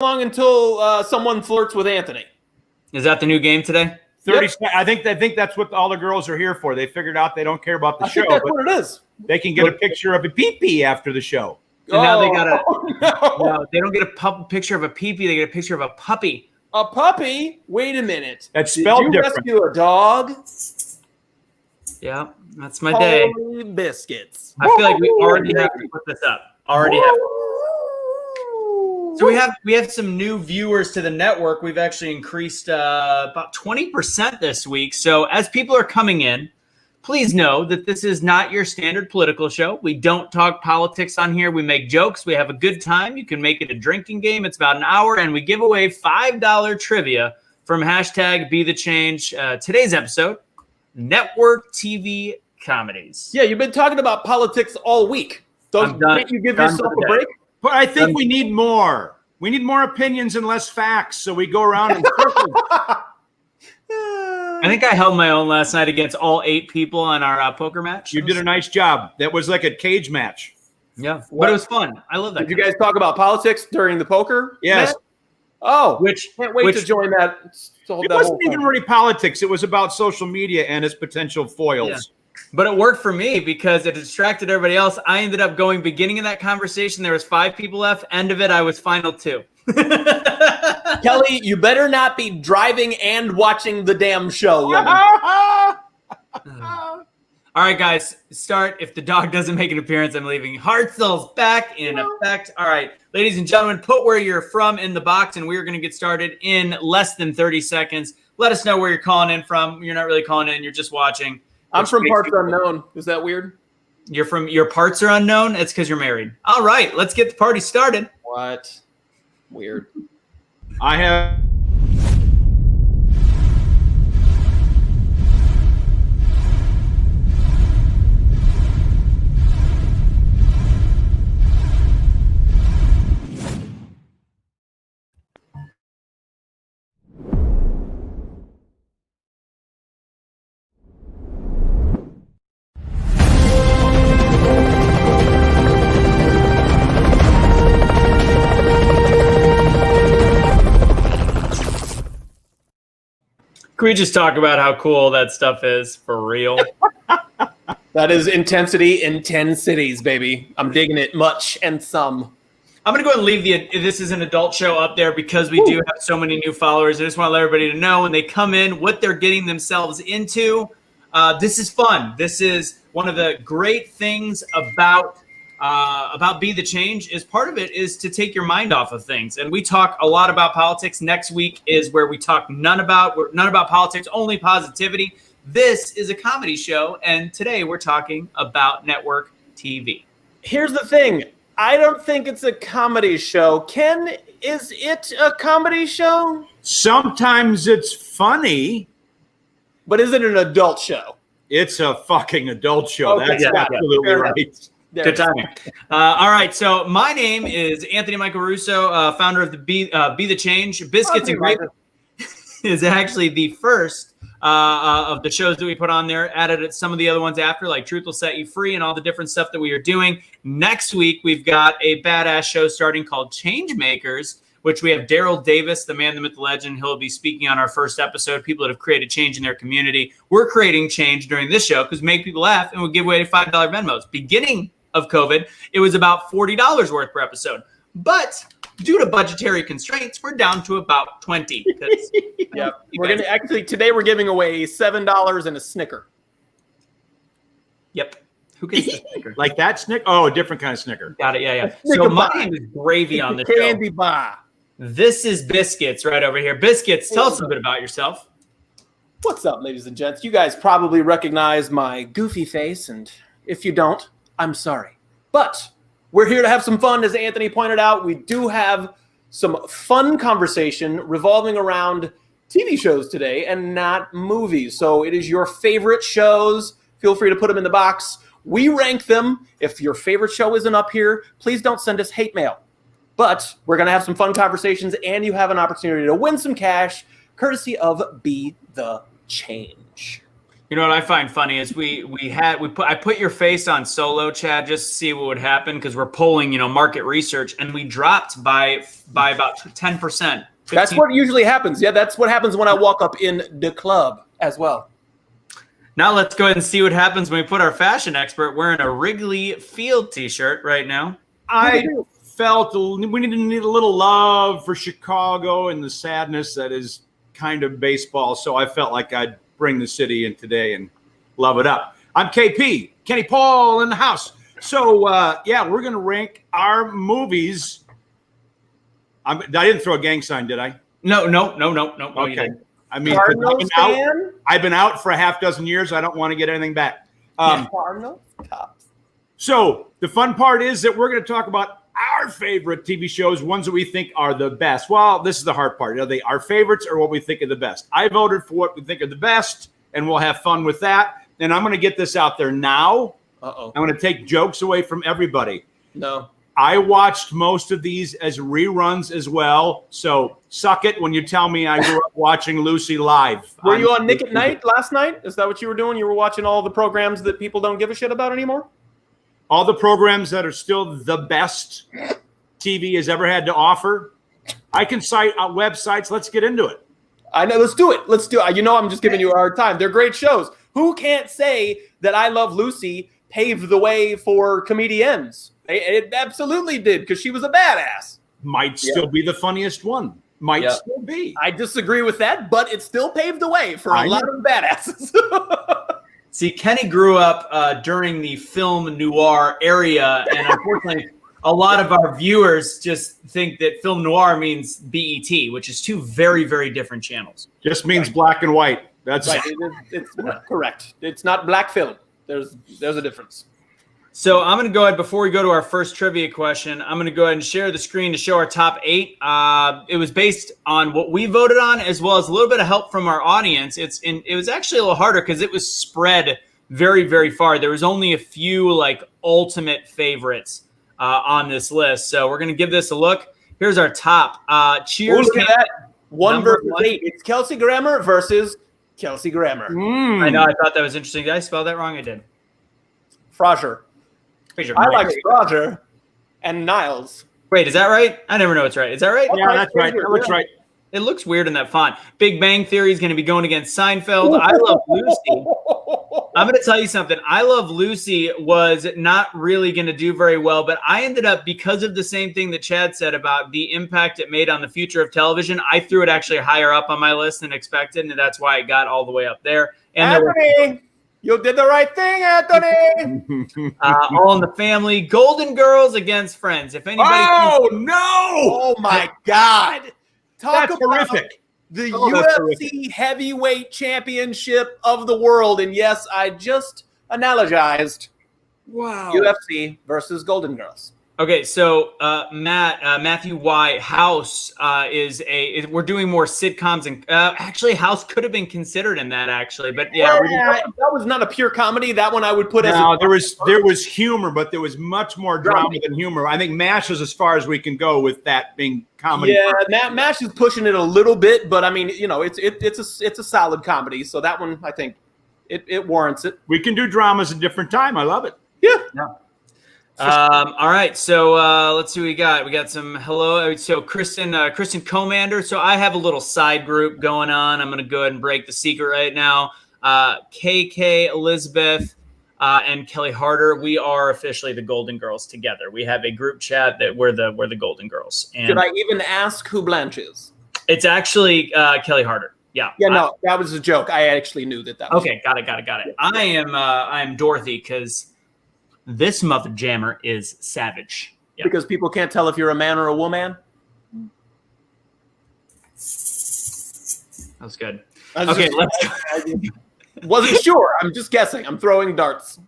long until someone flirts with Anthony. Is that the new game today? 30. Yep. I think that's what all the girls are here for. They figured out they don't care about the show. Think that's what it is. They can get a picture of a pee-pee after the show. And now they got no, they don't get a picture of a pee-pee. They get a picture of a puppy. A puppy? Wait a minute. That's spelled different. Did you rescue a dog? Yeah, that's my day. Holy biscuits. I feel like we already have to put this up. Already have to. So we have some new viewers to the network. We've actually increased about 20% this week. So as people are coming in, please know that this is not your standard political show. We don't talk politics on here. We make jokes. We have a good time. You can make it a drinking game. It's about an hour, and we give away $5 trivia from hashtag BetheChange. Today's episode, Network TV Comedies. Yeah, you've been talking about politics all week. Can't you give yourself a break? But I think we need more. We need more opinions and less facts, so we go around in circles. I think I held my own last night against all 8 people on our poker match. You did a nice job. That was like a cage match. Yeah, but it was fun. I love that. Did you guys talk about politics during the poker? Yes. Match? Oh, can't wait to join that. It wasn't even really politics. It was about social media and its potential foils. Yeah. But it worked for me because it distracted everybody else. I ended up going beginning of that conversation. There was 5 people left. End of it, I was final 2. Kelly, you better not be driving and watching the damn show. All right, guys, start. If the dog doesn't make an appearance, I'm leaving. Hartzell's back in effect. All right, ladies and gentlemen, put where you're from in the box, and we're going to get started in less than 30 seconds. Let us know where you're calling in from. You're not really calling in. You're just watching. I'm from parts unknown. Is that weird? Your parts are unknown? It's because you're married. All right, let's get the party started. What? Weird. I have... Can we just talk about how cool that stuff is for real? That is intensity in 10 cities, baby. I'm digging it much and some. I'm going to go ahead and leave this is an adult show up there because we do have so many new followers. I just want to let everybody to know when they come in what they're getting themselves into. This is fun. This is one of the great things about Be the Change is part of it is to take your mind off of things. And we talk a lot about politics. Next week is where we talk none about politics, only positivity. This is a comedy show, and today we're talking about network TV. Here's the thing. I don't think it's a comedy show. Ken, is it a comedy show? Sometimes it's funny. But is it an adult show? It's a fucking adult show. Okay, That's absolutely right. Good timing. All right, so my name is Anthony Michael Russo, founder of the BetheChange. Biscuits and Gravy is actually the first of the shows that we put on there. Added some of the other ones after, like Truth Will Set You Free and all the different stuff that we are doing. Next week, we've got a badass show starting called Change Makers, which we have Daryl Davis, the man, the myth, the legend. He'll be speaking on our first episode. People that have created change in their community. We're creating change during this show because we make people laugh, and we'll give away $5 Venmos. Beginning of COVID, it was about $40 worth per episode. But due to budgetary constraints, we're down to about 20. Yep. Today we're giving away $7 and a Snicker. Yep. Who gets the Snicker? Like that Snicker? Oh, a different kind of Snicker. Got it. Yeah. So my name is Gravy on the show. Candy bar. This is Biscuits right over here. Biscuits, tell us a bit about yourself. What's up, ladies and gents? You guys probably recognize my goofy face, and if you don't, I'm sorry. But we're here to have some fun. As Anthony pointed out, we do have some fun conversation revolving around TV shows today and not movies. So it is your favorite shows. Feel free to put them in the box. We rank them. If your favorite show isn't up here, please don't send us hate mail. But we're going to have some fun conversations, and you have an opportunity to win some cash courtesy of Be the Change. You know what I find funny is I put your face on solo, Chad, just to see what would happen because we're polling, market research, and we dropped by about 10%. That's what usually happens. Yeah, that's what happens when I walk up in the club as well. Now let's go ahead and see what happens when we put our fashion expert wearing a Wrigley Field t-shirt right now. I felt we need a little love for Chicago and the sadness that is kind of baseball. So I felt like I'd bring the city in today and love it up. I'm KP, Kenny Paul in the house. So, we're going to rank our movies. I didn't throw a gang sign, did I? No. Okay. I mean, I've been out for a half dozen years. I don't want to get anything back. Cardinals tops. So the fun part is that we're going to talk about our favorite TV shows, ones that we think are the best. Well, this is the hard part. Are they our favorites or what we think are the best? I voted for what we think are the best, and we'll have fun with that. And I'm going to get this out there now. I'm going to take jokes away from everybody. No. I watched most of these as reruns as well. So suck it when you tell me I grew up watching Lucy live. Were you on Nick at Night last night? Is that what you were doing? You were watching all the programs that people don't give a shit about anymore? All the programs that are still the best TV has ever had to offer. I can cite websites. Let's get into it. I know. Let's do it. I'm just giving you a hard time. They're great shows. Who can't say that I Love Lucy paved the way for comedians? It absolutely did because she was a badass. Might still be the funniest one. Might still be. I disagree with that, but it still paved the way for a lot of badasses. See, Kenny grew up during the film noir area, and unfortunately, a lot of our viewers just think that film noir means BET, which is two very, very different channels. Just means black and white. That's right. It's correct. It's not black film. There's a difference. So I'm going to go ahead, before we go to our first trivia question, I'm going to go ahead and share the screen to show our top 8. It was based on what we voted on, as well as a little bit of help from our audience. It was actually a little harder because it was spread very, very far. There was only a few ultimate favorites on this list. So we're going to give this a look. Here's our top. Cheers. Look at that. 1 versus 8. It's Kelsey Grammer versus Kelsey Grammer. I know. I thought that was interesting. Did I spell that wrong? I did. Fraser. I like Roger and Niles. Wait, is that right? I never know it's right. Is that right? Yeah, that's right. That looks right. It looks weird in that font. Big Bang Theory is going to be going against Seinfeld. I Love Lucy. I'm going to tell you something. I Love Lucy was not really going to do very well, but I ended up, because of the same thing that Chad said about the impact it made on the future of television, I threw it actually higher up on my list than expected, and that's why it got all the way up there. And you did the right thing, Anthony. All in the Family, Golden Girls against Friends. If anybody, oh my God! Talk That's about horrific. The UFC Heavyweight Championship of the world, and yes, I just analogized. Wow. UFC versus Golden Girls. Okay, so Matthew Y. House we're doing more sitcoms, and actually House could have been considered in that actually, but that was not a pure comedy. That one I would put as there was humor, but there was much more drama than humor. I think MASH is as far as we can go with that being comedy. Yeah, MASH is pushing it a little bit, but I mean, it's a solid comedy. So that one, I think, it warrants it. We can do dramas a different time. I love it. Yeah. All right, so let's see what we got. We got some hello. So Kristen Commander. So I have a little side group going on. I'm going to go ahead and break the secret right now. KK, Elizabeth, and Kelly Harder. We are officially the Golden Girls together. We have a group chat that we're the Golden Girls. And should I even ask who Blanche is? It's actually Kelly Harder. Yeah. Yeah. No, that was a joke. I actually knew that. Was okay. Got it. I'm Dorothy because this mother jammer is savage. Yep. Because people can't tell if you're a man or a woman. That was good. Okay, let's go. Wasn't sure. I'm just guessing. I'm throwing darts.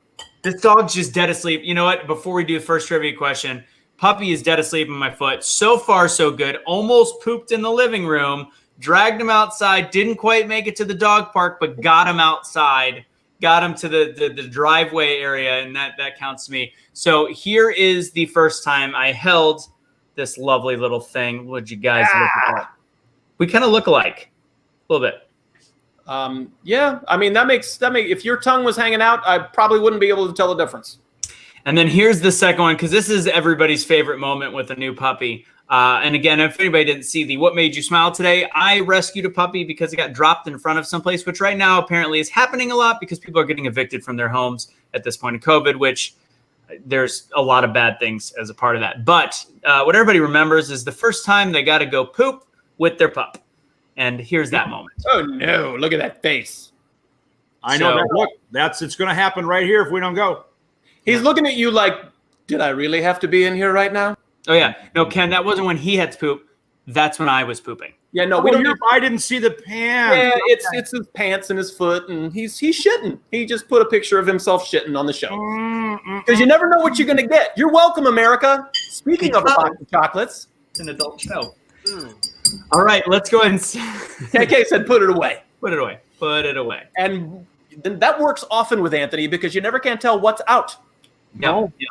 This dog's just dead asleep. You know what? Before we do the first trivia question, Puppy is dead asleep on my foot. So far, so good. Almost pooped in the living room. Dragged him outside. Didn't quite make it to the dog park, but got him outside. Got him to the driveway area, and that counts to me. So here is the first time I held this lovely little thing. What'd you guys look at? We kind of look alike. A little bit. Yeah, I mean, that makes if your tongue was hanging out, I probably wouldn't be able to tell the difference. And then here's the second one, because this is everybody's favorite moment with a new puppy. And again, if anybody didn't see the What Made You Smile today, I rescued a puppy because it got dropped in front of someplace, which right now apparently is happening a lot because people are getting evicted from their homes at this point of COVID, which there's a lot of bad things as a part of that. But what everybody remembers is the first time they got to go poop with their pup. And here's that moment. Oh, no. Look at that face. I know that look. It's going to happen right here if we don't go. He's looking at you like, did I really have to be in here right now? Oh, yeah. No, Ken, that wasn't when he had to poop. That's when I was pooping. Yeah, no, we don't. I didn't see the pants. Yeah, it's his pants and his foot, and he's shitting. He just put a picture of himself shitting on the show. Because you never know what you're going to get. You're welcome, America. Speaking of a box of chocolates. It's an adult show. All right, let's go ahead and... KK said put it away. Put it away. Put it away. And that works often with Anthony because you never can tell what's out. No. Yeah.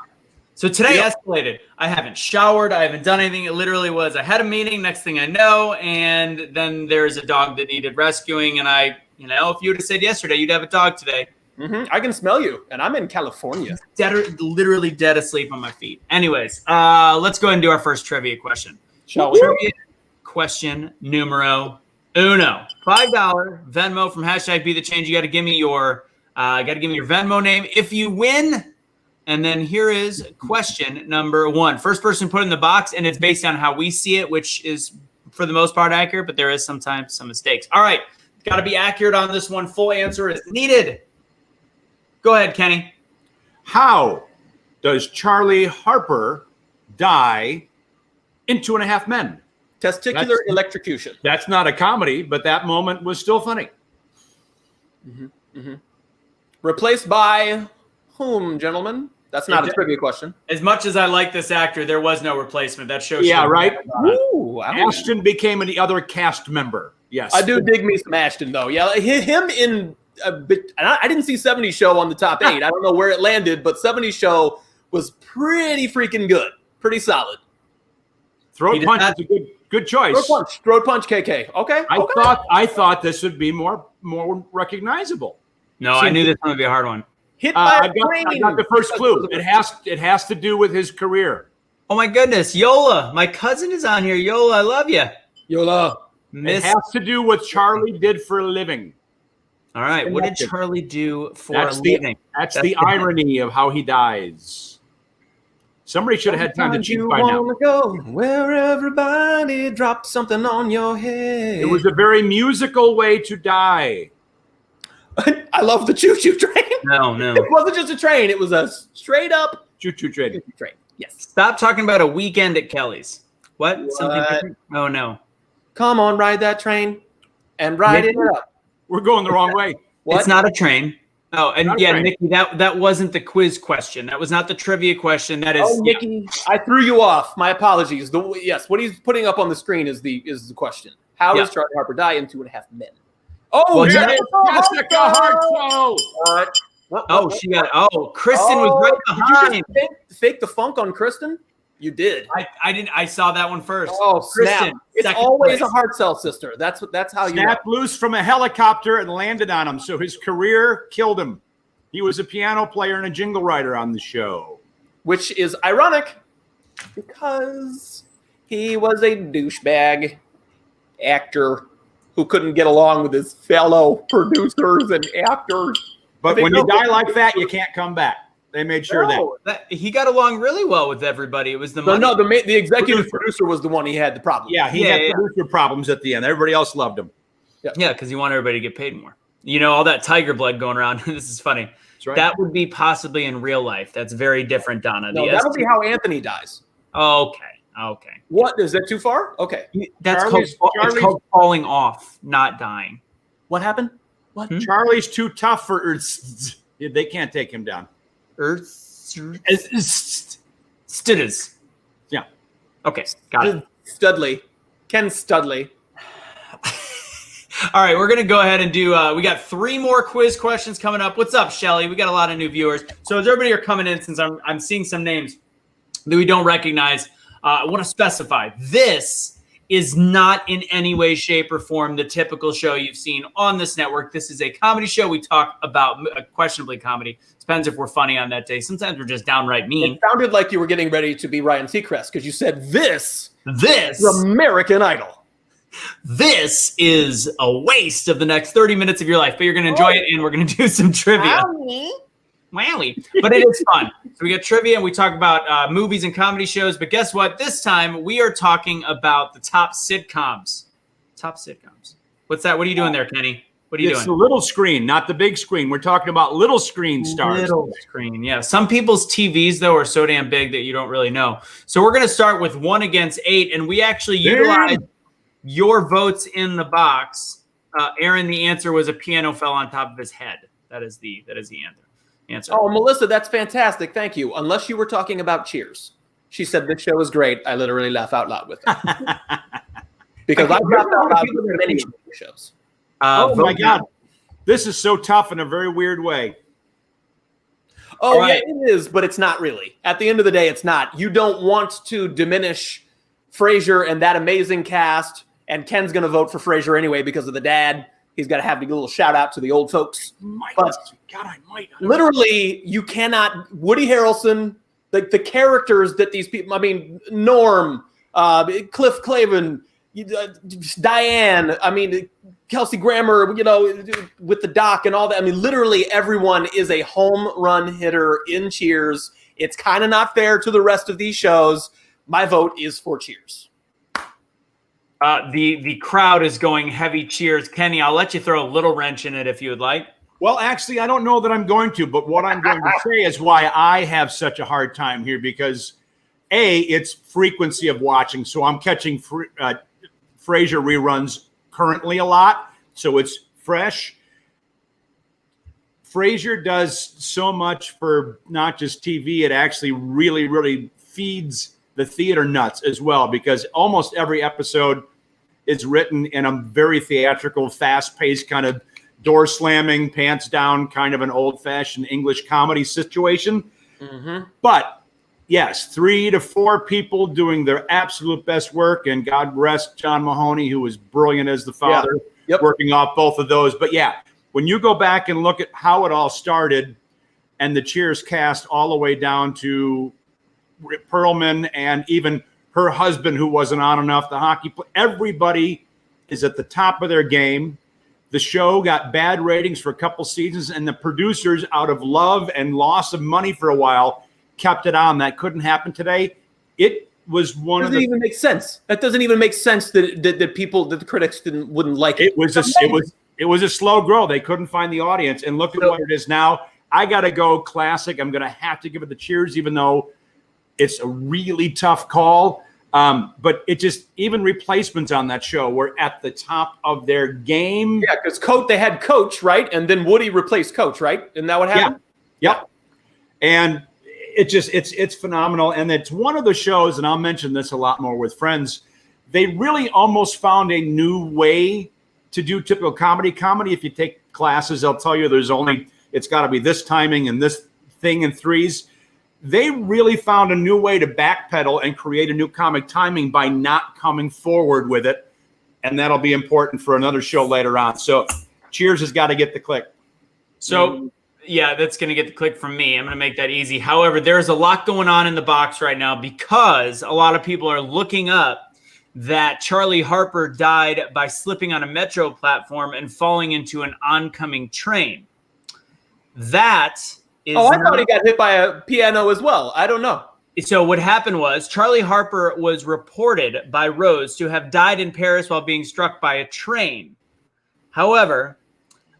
So today escalated. I haven't showered. I haven't done anything. It literally was, I had a meeting, next thing I know, and then there's a dog that needed rescuing. And if you would have said yesterday, you'd have a dog today. Mm-hmm. I can smell you, and I'm in California. Literally dead asleep on my feet. Anyways, let's go ahead and do our first trivia question. Shall we? Trivia question numero uno. $5 Venmo from #BeTheChange. You got to give me your Venmo name if you win. And then here is question number one. First person put in the box, and it's based on how we see it, which is for the most part accurate, but there is sometimes some mistakes. All right, got to be accurate on this one. Full answer is needed. Go ahead, Kenny. How does Charlie Harper die in 2.5 Men? Testicular electrocution. That's not a comedy, but that moment was still funny. Replaced by whom, gentlemen? That's not a trivia question. As much as I like this actor, there was no replacement. That show. Yeah, right. Ooh, Ashton became the other cast member. Yes, I do dig me some Ashton though. Yeah, him in a bit. I didn't see 70s Show on the top 8. I don't know where it landed, but 70s Show was pretty freaking good, pretty solid. Throat Punch is a good choice. Throat punch, KK. Okay. I thought this would be more recognizable. No, I knew this one would be a hard one. Hit by I got the first clue. It has to do with his career. Oh my goodness, Yola, my cousin is on here. Yola, I love you. Yola. It has to do with what Charlie did for a living. All right, what did Charlie do for a living? That's the irony of how he dies. Somebody should have had time to cheat by now. Go where everybody dropped something on your head. It was a very musical way to die. I love the choo-choo train. No. It wasn't just a train. It was a straight-up choo-choo train. Yes. Stop talking about a weekend at Kelly's. What? Something different? Oh, no. Come on, ride that train and ride it up. We're going the wrong way. What? It's not a train. Oh, and train. Nikki, that wasn't the quiz question. That was not the trivia question. That is. Oh, Nikki, I threw you off. My apologies. Yes, what he's putting up on the screen is the question. How does Charlie Harper die in 2.5 Men? Oh, well, Jessica Hartzell. Oh, she got. Oh, Kristen was right behind. Did you just fake the funk on Kristen? You did. I didn't. I saw that one first. Oh, Kristen. Snap. It's always a Hartzell sister. That's how you snapped loose from a helicopter and landed on him. So his career killed him. He was a piano player and a jingle writer on the show, which is ironic because he was a douchebag actor who couldn't get along with his fellow producers and actors. But when you die like that, you can't come back. They made sure that he got along really well with everybody. It was the money. No, the executive producer was the one he had the problem. Yeah, he had producer problems at the end. Everybody else loved him. Yeah, because he wanted everybody to get paid more. You know, all that tiger blood going around. This is funny. That's right. That would be possibly in real life. That's very different, Donna. No, that would be how Anthony dies. Okay. What? Is that too far? Okay. That's called falling off, not dying. What happened? What? Charlie's too tough for Earth. They can't take him down. Students. Yeah. Okay. Got it. Ken Studley. All right, we're going to go ahead and do, we got 3 more quiz questions coming up. What's up, Shelly? We got a lot of new viewers. So as everybody are coming in, since I'm seeing some names that we don't recognize, I want to specify this is not in any way, shape, or form the typical show you've seen on this network. This is a comedy show. We talk about questionably comedy. Depends if we're funny on that day. Sometimes we're just downright mean. It sounded like you were getting ready to be Ryan Seacrest because you said this is American Idol. This is a waste of the next 30 minutes of your life, but you're going to enjoy it, and we're going to do some trivia. Wowie. But it is fun. So we get trivia, and we talk about movies and comedy shows. But guess what? This time, we are talking about the top sitcoms. Top sitcoms. What's that? What are you doing there, Kenny? What are you doing? It's the little screen, not the big screen. We're talking about little screen stars. Little screen, yeah. Some people's TVs, though, are so damn big that you don't really know. So we're going to start with 1 against 8, and we actually utilize your votes in the box. Aaron, the answer was a piano fell on top of his head. That is the answer. Oh, Melissa, that's fantastic. Thank you. Unless you were talking about Cheers. She said this show is great. I literally laugh out loud with it. Because I've laughed out loud with many shows. Oh my God. This is so tough in a very weird way. Oh, right. Yeah, it is, but it's not really. At the end of the day, it's not. You don't want to diminish Frasier and that amazing cast, and Ken's going to vote for Frasier anyway because of the dad. He's got to have a little shout out to the old folks. I might. Literally, you cannot. Woody Harrelson, the characters that these people, I mean, Norm, Cliff Clavin, Diane, I mean, Kelsey Grammer, with the doc and all that. I mean, literally everyone is a home run hitter in Cheers. It's kind of not fair to the rest of these shows. My vote is for Cheers. The crowd is going heavy Cheers. Kenny, I'll let you throw a little wrench in it if you would like. Well, actually, I don't know that I'm going to, but what I'm going to say is why I have such a hard time here, because A, it's frequency of watching. So I'm catching Frasier reruns currently a lot, so it's fresh. Frasier does so much for not just TV, it actually really, really feeds the theater nuts as well, because almost every episode is written in a very theatrical, fast-paced kind of door slamming, pants down, kind of an old-fashioned English comedy situation. Mm-hmm. But yes, 3 to 4 people doing their absolute best work, and God rest John Mahoney, who was brilliant as the father, working off both of those. But yeah, when you go back and look at how it all started and the Cheers cast all the way down to Perlman and even her husband, who wasn't on enough, the hockey player, everybody is at the top of their game. The show got bad ratings for a couple seasons, and the producers, out of love and loss of money for a while, kept it on. That couldn't happen today. It was one of the. Doesn't even make sense. That doesn't even make sense that the critics wouldn't like it. It was a slow grow. They couldn't find the audience, and look at what it is now. I got to go classic. I'm going to have to give it the Cheers, even though it's a really tough call. But it just, even replacements on that show were at the top of their game. Yeah, because they had Coach, right? And then Woody replaced Coach, right? Isn't that what happened? Yeah. And it's phenomenal. And it's one of the shows, and I'll mention this a lot more with friends, they really almost found a new way to do typical comedy. Comedy, if you take classes, they'll tell you it's got to be this timing and this thing in threes. They really found a new way to backpedal and create a new comic timing by not coming forward with it. And that'll be important for another show later on. So Cheers has got to get the click. So, yeah, that's going to get the click from me. I'm going to make that easy. However, there's a lot going on in the box right now because a lot of people are looking up that Charlie Harper died by slipping on a metro platform and falling into an oncoming train. That is. I thought he got hit by a piano as well. I don't know. So what happened was Charlie Harper was reported by Rose to have died in Paris while being struck by a train. However,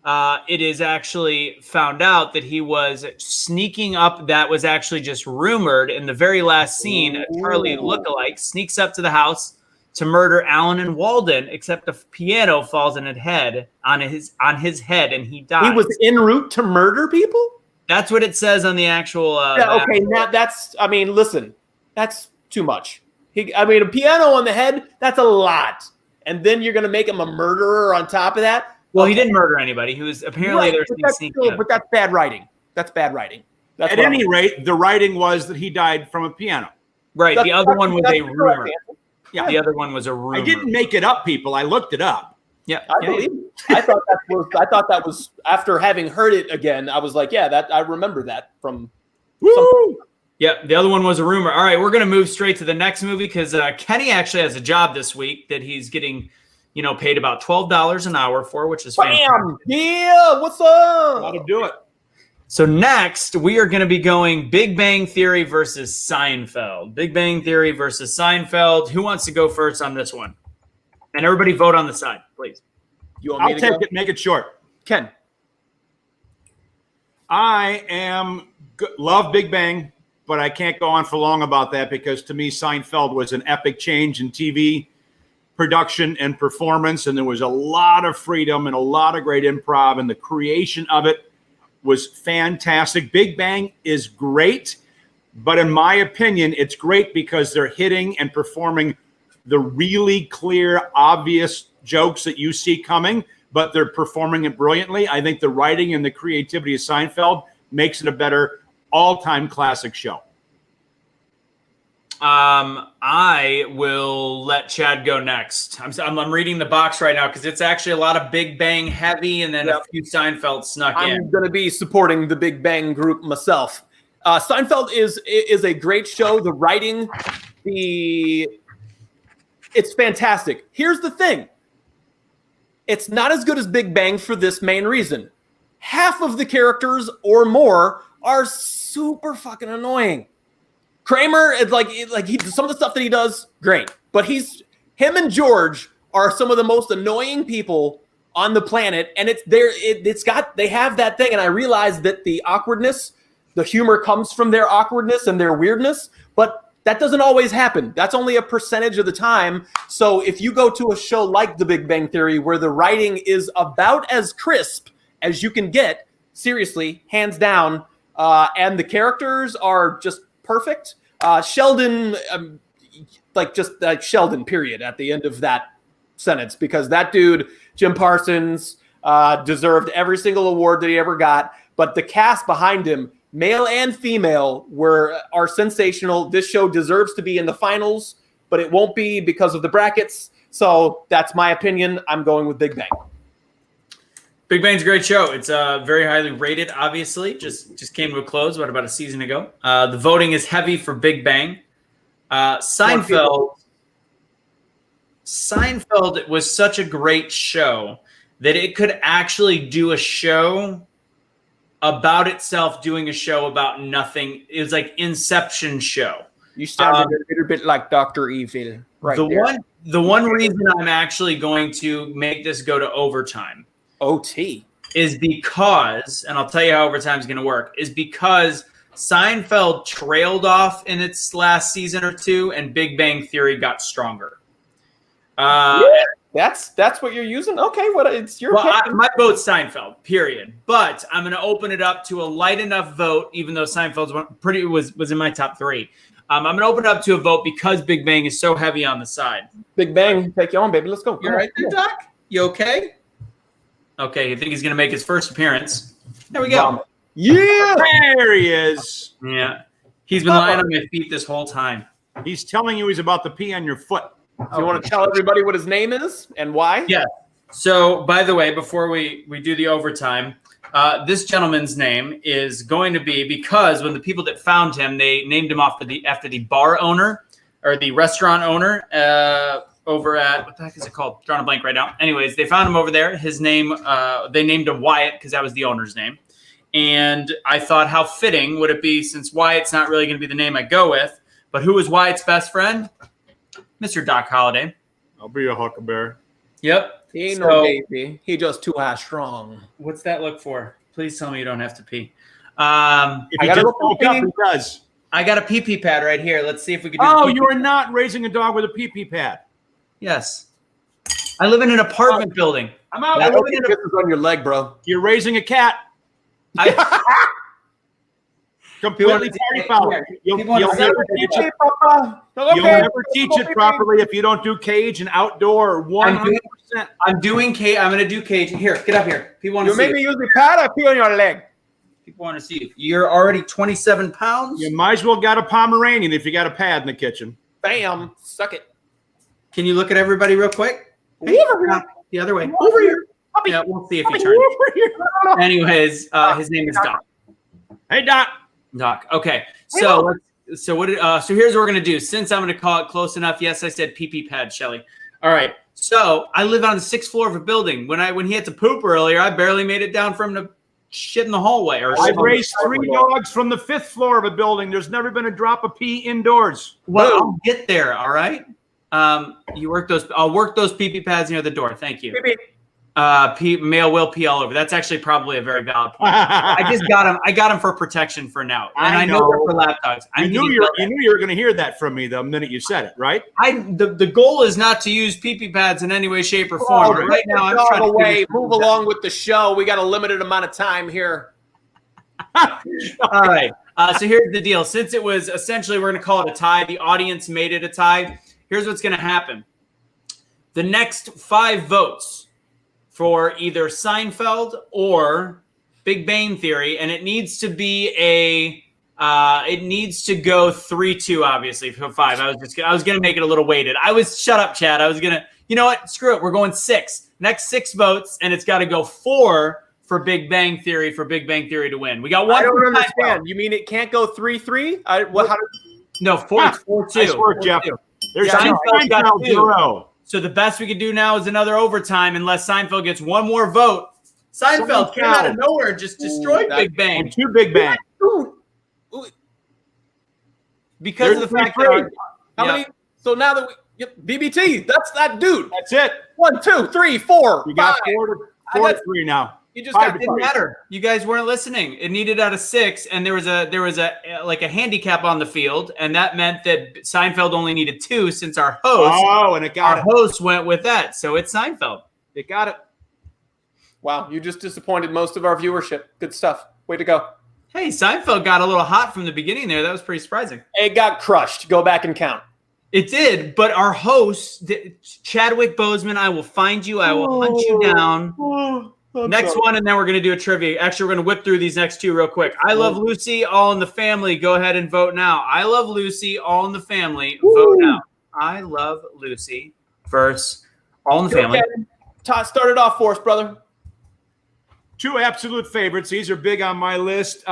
it is actually found out that he was sneaking up. That was actually just rumored. In the very last scene, a Charlie lookalike sneaks up to the house to murder Alan and Walden, except the piano falls on his head, and he dies. He was en route to murder people? That's what it says on the actual. Okay. Now listen, that's too much. A piano on the head, that's a lot. And then you're going to make him a murderer on top of that? Well, he didn't murder anybody. He was apparently but that's bad writing. That's bad writing. At any rate, the writing was that he died from a piano. Right. The other one was a rumor. Yeah. The other one was a rumor. I didn't make it up, people. I looked it up. Yeah, I believe it. I thought that was after having heard it again. I was like, yeah, that I remember that from. Woo! Yeah, the other one was a rumor. All right, we're going to move straight to the next movie because Kenny actually has a job this week that he's getting, paid about $12 an hour for, which is fantastic. Bam! Yeah, what's up? How to do it. So next, we are going to be going Big Bang Theory versus Seinfeld. Big Bang Theory versus Seinfeld. Who wants to go first on this one? And everybody vote on the side, please. You want me I'll to take it. Make it short. Ken. I love Big Bang, but I can't go on for long about that because to me, Seinfeld was an epic change in TV production and performance, and there was a lot of freedom and a lot of great improv, and the creation of it was fantastic. Big Bang is great, but in my opinion, it's great because they're hitting and performing the really clear, obvious jokes that you see coming, but they're performing it brilliantly. I think the writing and the creativity of Seinfeld makes it a better all-time classic show. I will let Chad go next. I'm reading the box right now because it's actually a lot of Big Bang heavy and then a few Seinfeld snuck in. I'm going to be supporting the Big Bang group myself. Seinfeld is a great show. The writing, it's fantastic. Here's the thing. It's not as good as Big Bang for this main reason. Half of the characters or more are super fucking annoying. Kramer is some of the stuff that he does, great. But him and George are some of the most annoying people on the planet, and they have that thing, and I realize that the awkwardness, the humor comes from their awkwardness and their weirdness, but that doesn't always happen. That's only a percentage of the time. So if you go to a show like The Big Bang Theory, where the writing is about as crisp as you can get, seriously, hands down, and the characters are just perfect. Sheldon, Sheldon, period, at the end of that sentence, because that dude, Jim Parsons, deserved every single award that he ever got. But the cast behind him, male and female, are sensational. This show deserves to be in the finals, but it won't be because of the brackets. So that's my opinion. I'm going with Big Bang. Big Bang's a great show. It's very highly rated, obviously. Just came to a close about a season ago. The voting is heavy for Big Bang. Seinfeld was such a great show that it could actually do a show about itself doing a show about nothing. It was like Inception show. You sounded a little bit like Dr. Evil right there. The one reason I'm actually going to make this go to overtime OT is because, and I'll tell you how overtime is going to work, is because Seinfeld trailed off in its last season or two, and Big Bang Theory got stronger. That's what you're using? Okay, it's your opinion. My vote's Seinfeld, period. But I'm going to open it up to a light enough vote, even though Seinfeld's was in my top three. I'm going to open it up to a vote because Big Bang is so heavy on the side. Big Bang, take you on, baby. Let's go. You all right there, Doc? You okay? Okay, you think he's going to make his first appearance. There we go. Yeah! There he is. Yeah. He's been lying on my feet this whole time. He's telling you he's about to pee on your foot. Do you want to tell everybody what his name is and why? Yeah. So, by the way, before we do the overtime, this gentleman's name is going to be, because when the people that found him, they named him after the bar owner or the restaurant owner over at, what the heck is it called? Drawing a blank right now. Anyways, they found him over there. His name, they named him Wyatt because that was the owner's name. And I thought, how fitting would it be, since Wyatt's not really going to be the name I go with, but who was Wyatt's best friend? Mr. Doc Holliday. I'll be a huckleberry. Yep. He ain't no baby. He just too high strong. What's that look for? Please tell me you don't have to pee. If he just woke up, he does. I got a pee-pee pad right here. Let's see if we can do Oh, you are not raising a dog with a pee-pee pad. Yes. I live in an apartment building. I'm out. That this is on your leg, bro. You're raising a cat. Completely party foul. You'll never teach it. You'll never teach it properly if you don't do cage and outdoor. 100%. I'm doing cage. I'm going to do cage. Here, get up here. People want to see You made me use the pad. I pee on your leg. People want to see you. You're already 27 pounds. You might as well got a Pomeranian if you got a pad in the kitchen. Bam. Suck it. Can you look at everybody real quick? Hey, Over here. the other way. Over here. Yeah, we'll see if he turns. Anyways, his name is Doc. Hey, Doc. Doc. Okay. So so here's what we're gonna do. Since I'm gonna call it close enough. Yes, I said pee pad, Shelly. All right. So I live on the 6th floor of a building. When he had to poop earlier, I barely made it down for him to shit in the hallway. I've raised 3 dogs from the 5th floor of a building. There's never been a drop of pee indoors. Well, I'll get there. All right. You work those. I'll work those pee pads near the door. Thank you. Male will pee all over. That's actually probably a very valid point. I just got him. I got him for protection for now, and I know they're for lapdogs. You knew you were going to hear that from me the minute you said it, right? The goal is not to use pee pads in any way, shape, or form. But right now, I'm trying to move along with the show. We got a limited amount of time here. All right. So here's the deal. Since it was essentially, we're going to call it a tie. The audience made it a tie. Here's what's going to happen. The next 5 votes for either Seinfeld or Big Bang Theory, and it needs to be it needs to go 3-2, obviously, for 5. I was gonna make it a little weighted. Shut up, Chad. I was gonna, you know what? Screw it. We're going 6. Next 6 votes, and it's got to go 4 for Big Bang Theory to win. We got 1. I don't understand. You mean it can't go 3-3? No, 4-2. Nice work, Jeff. There's Seinfeld got 2. 0. So the best we could do now is another overtime, unless Seinfeld gets 1 more vote. Seinfeld came out of nowhere, just destroyed Big Bang. And 2 Big Bang. Because of the fact that how many? So now that BBT, that's that dude. That's it. 1, 2, 3, 4. You got 4 to 3 now. You just got. It didn't matter. You guys weren't listening. It needed out of 6, and there was a handicap on the field, and that meant that Seinfeld only needed 2 since our host went with that. So it's Seinfeld. It got it. Wow, you just disappointed most of our viewership. Good stuff. Way to go. Hey, Seinfeld got a little hot from the beginning there. That was pretty surprising. It got crushed. Go back and count. It did, but our host, Chadwick Boseman, I will find you. I will hunt you down. Next one, and then we're going to do a trivia. Actually, we're going to whip through these next 2 real quick. I Love Lucy, All in the Family. Go ahead and vote now. I Love Lucy, All in the Family. Vote now. I Love Lucy versus All in the Family. Todd, start it off for us, brother. 2 absolute favorites. These are big on my list.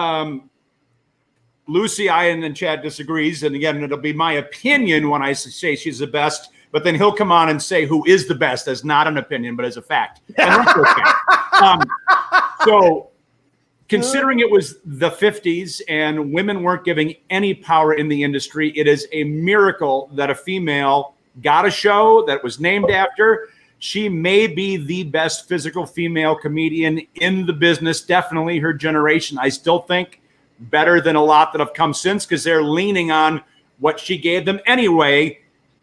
Lucy, and Chad disagrees. And again, it'll be my opinion when I say she's the best. But then he'll come on and say who is the best as not an opinion, but as a fact. And that's okay. So considering it was the 50s and women weren't giving any power in the industry, it is a miracle that a female got a show that was named after. She may be the best physical female comedian in the business, definitely her generation. I still think better than a lot that have come since because they're leaning on what she gave them anyway.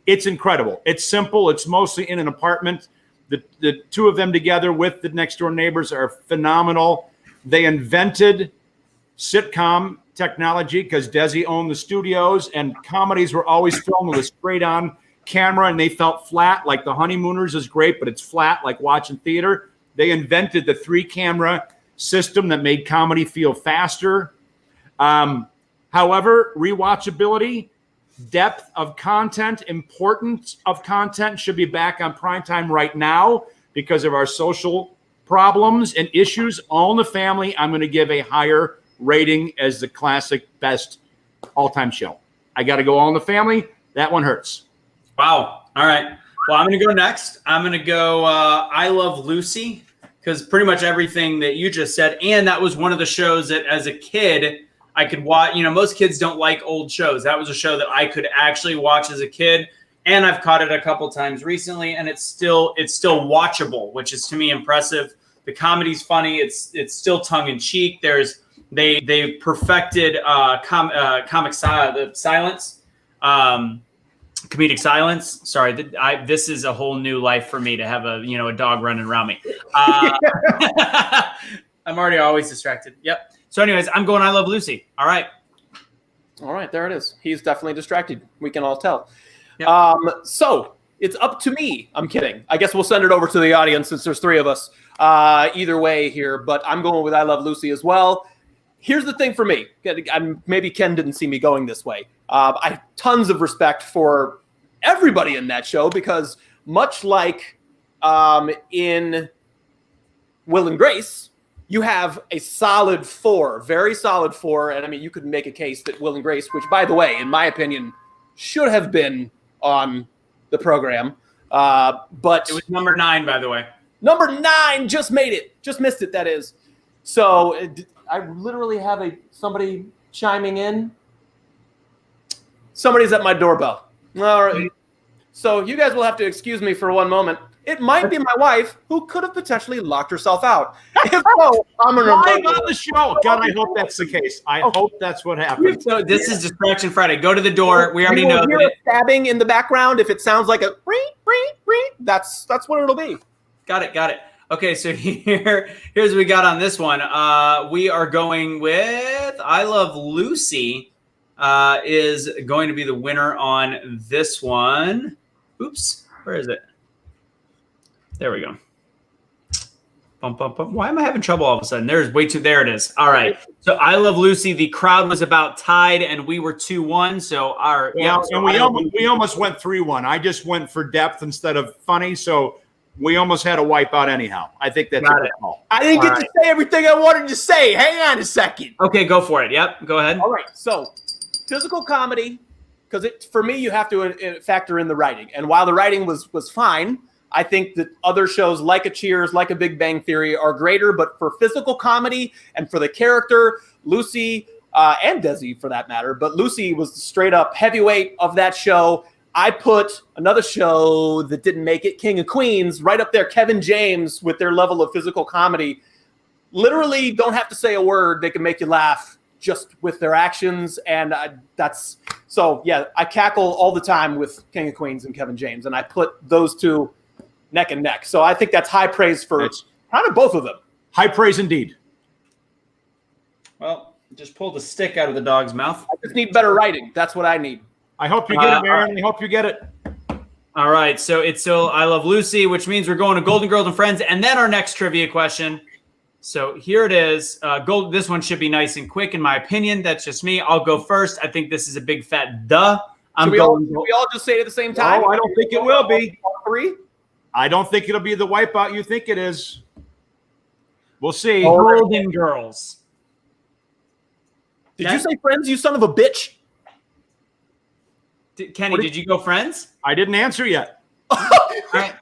It's incredible. It's simple. It's mostly in an apartment. The 2 of them together with the next door neighbors are phenomenal. They invented sitcom technology because Desi owned the studios, and comedies were always filmed with a straight on camera, and they felt flat. Like The Honeymooners is great, but it's flat like watching theater. They invented the 3-camera system that made comedy feel faster. However, rewatchability, depth of content, importance of content should be back on primetime right now because of our social problems and issues. All in the Family, I'm going to give a higher rating as the classic best all-time show. I got to go All in the Family. That one hurts. Wow. All right. Well, I'm going to go next. I'm going to go I Love Lucy because pretty much everything that you just said, and that was one of the shows that as a kid I could watch. You know, most kids don't like old shows. That was a show that I could actually watch as a kid, and I've caught it a couple times recently, and it's still watchable, which is to me impressive. The comedy's funny. It's still tongue in cheek. They perfected comedic silence. Sorry, this is a whole new life for me to have a dog running around me. I'm already always distracted. Yep. So anyways, I'm going I Love Lucy. All right. There it is. He's definitely distracted. We can all tell. Yep. So it's up to me. I'm kidding. I guess we'll send it over to the audience since there's 3 of us. Either way here, but I'm going with I Love Lucy as well. Here's the thing for me. Maybe Ken didn't see me going this way. I have tons of respect for everybody in that show because much like in Will and Grace, you have a solid 4, very solid 4. And I mean, you could make a case that Will and Grace, which by the way, in my opinion, should have been on the program. But it was number 9, by the way. Number 9 just made it. Just missed it, that is. So I literally have somebody chiming in. Somebody's at my doorbell. All right. So you guys will have to excuse me for one moment. It might be my wife who could have potentially locked herself out. If so, I'm going to live on the show. God, I hope that's the case. I hope that's what happened. So this is Distraction Friday. Go to the door. We already know. Hear a stabbing in the background. If it sounds like a ring, that's what it'll be. Got it. Okay, so here's what we got on this one. We are going with I Love Lucy is going to be the winner on this one. Oops, where is it? There we go. Bum, bum, bum. Why am I having trouble all of a sudden? There it is. All right. So I Love Lucy. The crowd was about tied, and we were 2-1. So we almost went 3-1. I just went for depth instead of funny. So we almost had a wipeout anyhow. I think that's a good call. I didn't get to say everything I wanted to say. Hang on a second. Okay, go for it. Yep, go ahead. All right. So physical comedy, because for me, you have to factor in the writing. And while the writing was fine, I think that other shows like a Cheers, like a Big Bang Theory are greater. But for physical comedy and for the character, Lucy and Desi for that matter, but Lucy was the straight up heavyweight of that show. I put another show that didn't make it, King of Queens, right up there. Kevin James with their level of physical comedy. Literally don't have to say a word. They can make you laugh just with their actions. And I cackle all the time with King of Queens and Kevin James. And I put those two neck and neck. So I think that's high praise for kind of both of them. High praise indeed. Well, just pull the stick out of the dog's mouth. I just need better writing. That's what I need. I hope you get it, Aaron. I hope you get it. All right. So it's still I Love Lucy, which means we're going to Golden Girls and Friends. And then our next trivia question. So here it is. This one should be nice and quick, in my opinion. That's just me. I'll go first. I think this is a big fat duh. We all just say it at the same time? No, I don't think it will be. 3? I don't think it'll be the wipeout you think it is. We'll see. Golden Girls. Did you say Friends, you son of a bitch? Kenny, did you go Friends? I didn't answer yet. All right.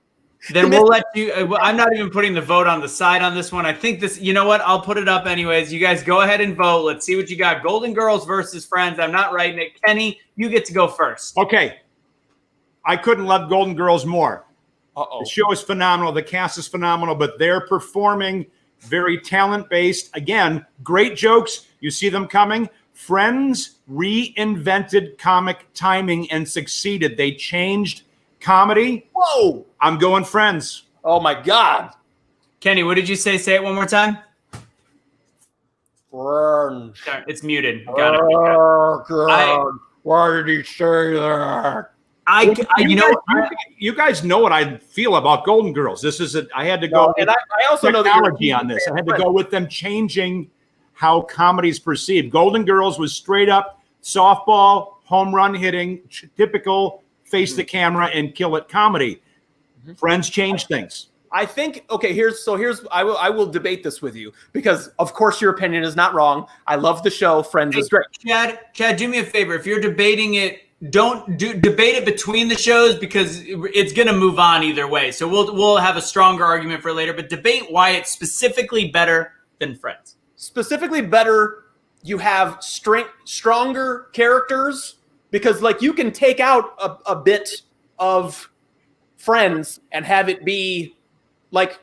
Then we'll let you. I'm not even putting the vote on the side on this one. I think this, you know what? I'll put it up anyways. You guys go ahead and vote. Let's see what you got. Golden Girls versus Friends. I'm not writing it. Kenny, you get to go first. Okay. I couldn't love Golden Girls more. Uh-oh. The show is phenomenal. The cast is phenomenal, but they're performing very talent-based. Again, great jokes. You see them coming. Friends reinvented comic timing and succeeded. They changed comedy. Whoa. I'm going Friends. Oh, my God. Kenny, what did you say? Say it one more time. Friends. Sorry, it's muted. Got it. Oh, God. Why did he say that? You guys know what I feel about Golden Girls. I had to go. And I also know technology on this. I had to go with them changing how comedy's perceived. Golden Girls was straight up softball, home run hitting, typical face the camera and kill it comedy. Friends changed things. I think I will debate this with you because of course your opinion is not wrong. I love the show. Friends is great. Chad, do me a favor. If you're debating it, don't debate it between the shows because it's going to move on either way. So we'll have a stronger argument for later, but debate why it's specifically better than Friends. Specifically better, you have stronger characters because like you can take out a bit of Friends and have it be like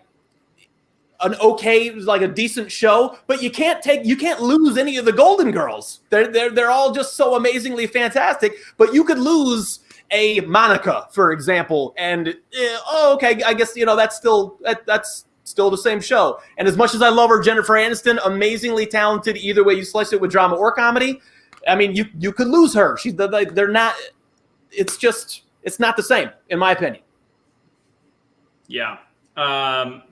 a decent show, but you can't lose any of the Golden Girls. They're all just so amazingly fantastic, but you could lose a Monica, for example, and I guess that's still the same show. And as much as I love her, Jennifer Aniston, amazingly talented either way you slice it with drama or comedy. I mean, you could lose her. They're not. It's not the same, in my opinion. Yeah.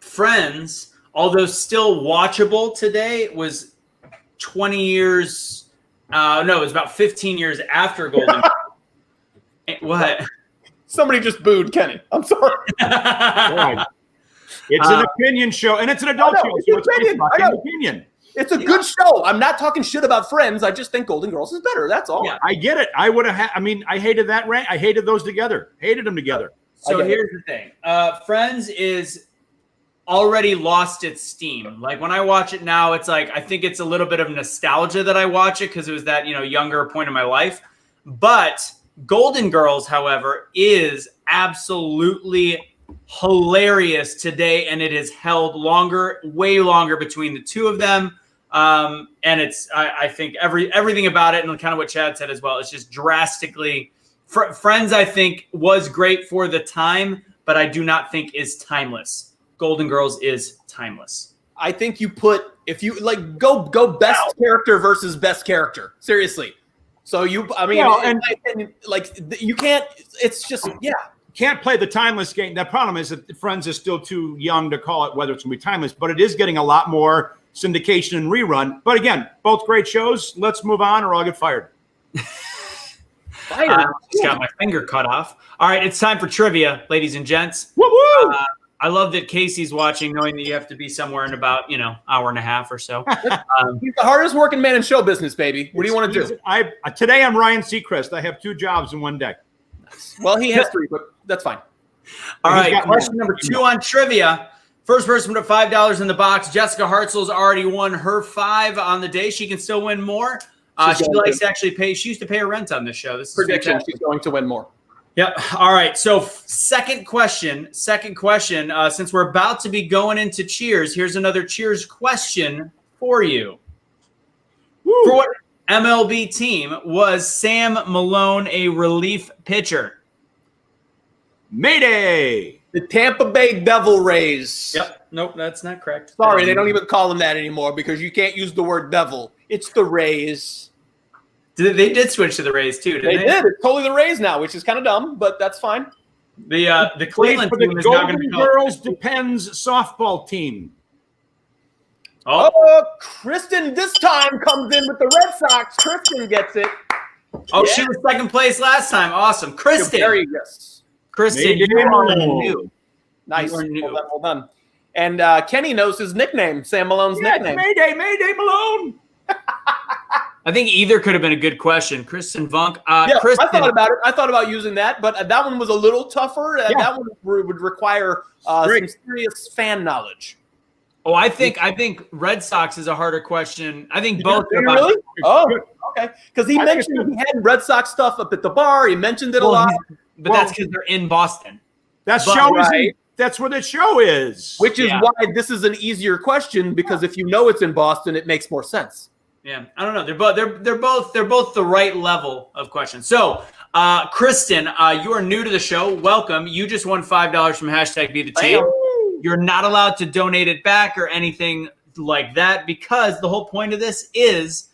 Friends, although still watchable today, was 20 years. No, it was about 15 years after Golden. What? Somebody just booed Kenny. I'm sorry. Right. It's an opinion show, and it's an adult show, so it's opinion. an opinion. It's a good show. I'm not talking shit about Friends. I just think Golden Girls is better. That's all. Yeah, I get it. I would have. I hated that rank. I hated those together. Hated them together. So here's the thing. Friends is already lost its steam. Like when I watch it now, it's like I think it's a little bit of nostalgia that I watch it because it was that younger point in my life. But Golden Girls, however, is absolutely hilarious today, and it has held way longer between the two of them. And it's I think everything about it, and kind of what Chad said as well, it's just drastically. Friends, I think, was great for the time, but I do not think is timeless. Golden Girls is timeless. I think if you like go best character versus best character. Seriously. So you can't. It's just Can't play the timeless game. The problem is that Friends is still too young to call it whether it's going to be timeless, but it is getting a lot more syndication and rerun. But again, both great shows. Let's move on, or I'll get fired. Just got my finger cut off. All right, it's time for trivia, ladies and gents. Woo-woo! I love that Casey's watching, knowing that you have to be somewhere in about hour and a half or so. He's the hardest working man in show business, baby. What do you want to do? Today I'm Ryan Seacrest. I have 2 jobs in one day. Well, he has 3, but that's fine. All right, question number 2 on trivia. First person to put $5 in the box. Jessica Hartzell's already won her 5 on the day. She can still win more. She likes to actually pay. She used to pay her rent on this show. This is prediction. fantastic. She's going to win more. Yep. All right. So second question. Since we're about to be going into Cheers, here's another Cheers question for you. Woo. For what MLB team was Sam Malone a relief pitcher? Mayday! The Tampa Bay Devil Rays. Yep. Nope, that's not correct. Sorry, they don't even call them that anymore because you can't use the word devil. It's the Rays. They did switch to the Rays too, didn't they? They did. It's totally the Rays now, which is kind of dumb, but that's fine. The Cleveland team is not going to be called Girls Depends softball team. Oh, Kristen this time comes in with the Red Sox. Kristen gets it. Oh, she was second place last time. Awesome. Kristen. Very yes. Kristen, you are new. Nice. You are new. Well done. And Kenny knows his nickname, Sam Malone's nickname. Mayday Malone. I think either could have been a good question. Kristen Vunk. Kristen. I thought about it. I thought about using that, but that one was a little tougher. That one would require some serious fan knowledge. Oh, I think Red Sox is a harder question. I think both. Really? Oh, okay. Because he mentioned he had Red Sox stuff up at the bar. He mentioned it a lot. But that's because they're in Boston. That's where the show is. Which is why this is an easier question, because if you know it's in Boston, it makes more sense. Yeah, I don't know. They're both the right level of questions. So, Kristen, you are new to the show. Welcome. You just won $5 from #BetheChange. You're not allowed to donate it back or anything like that because the whole point of this is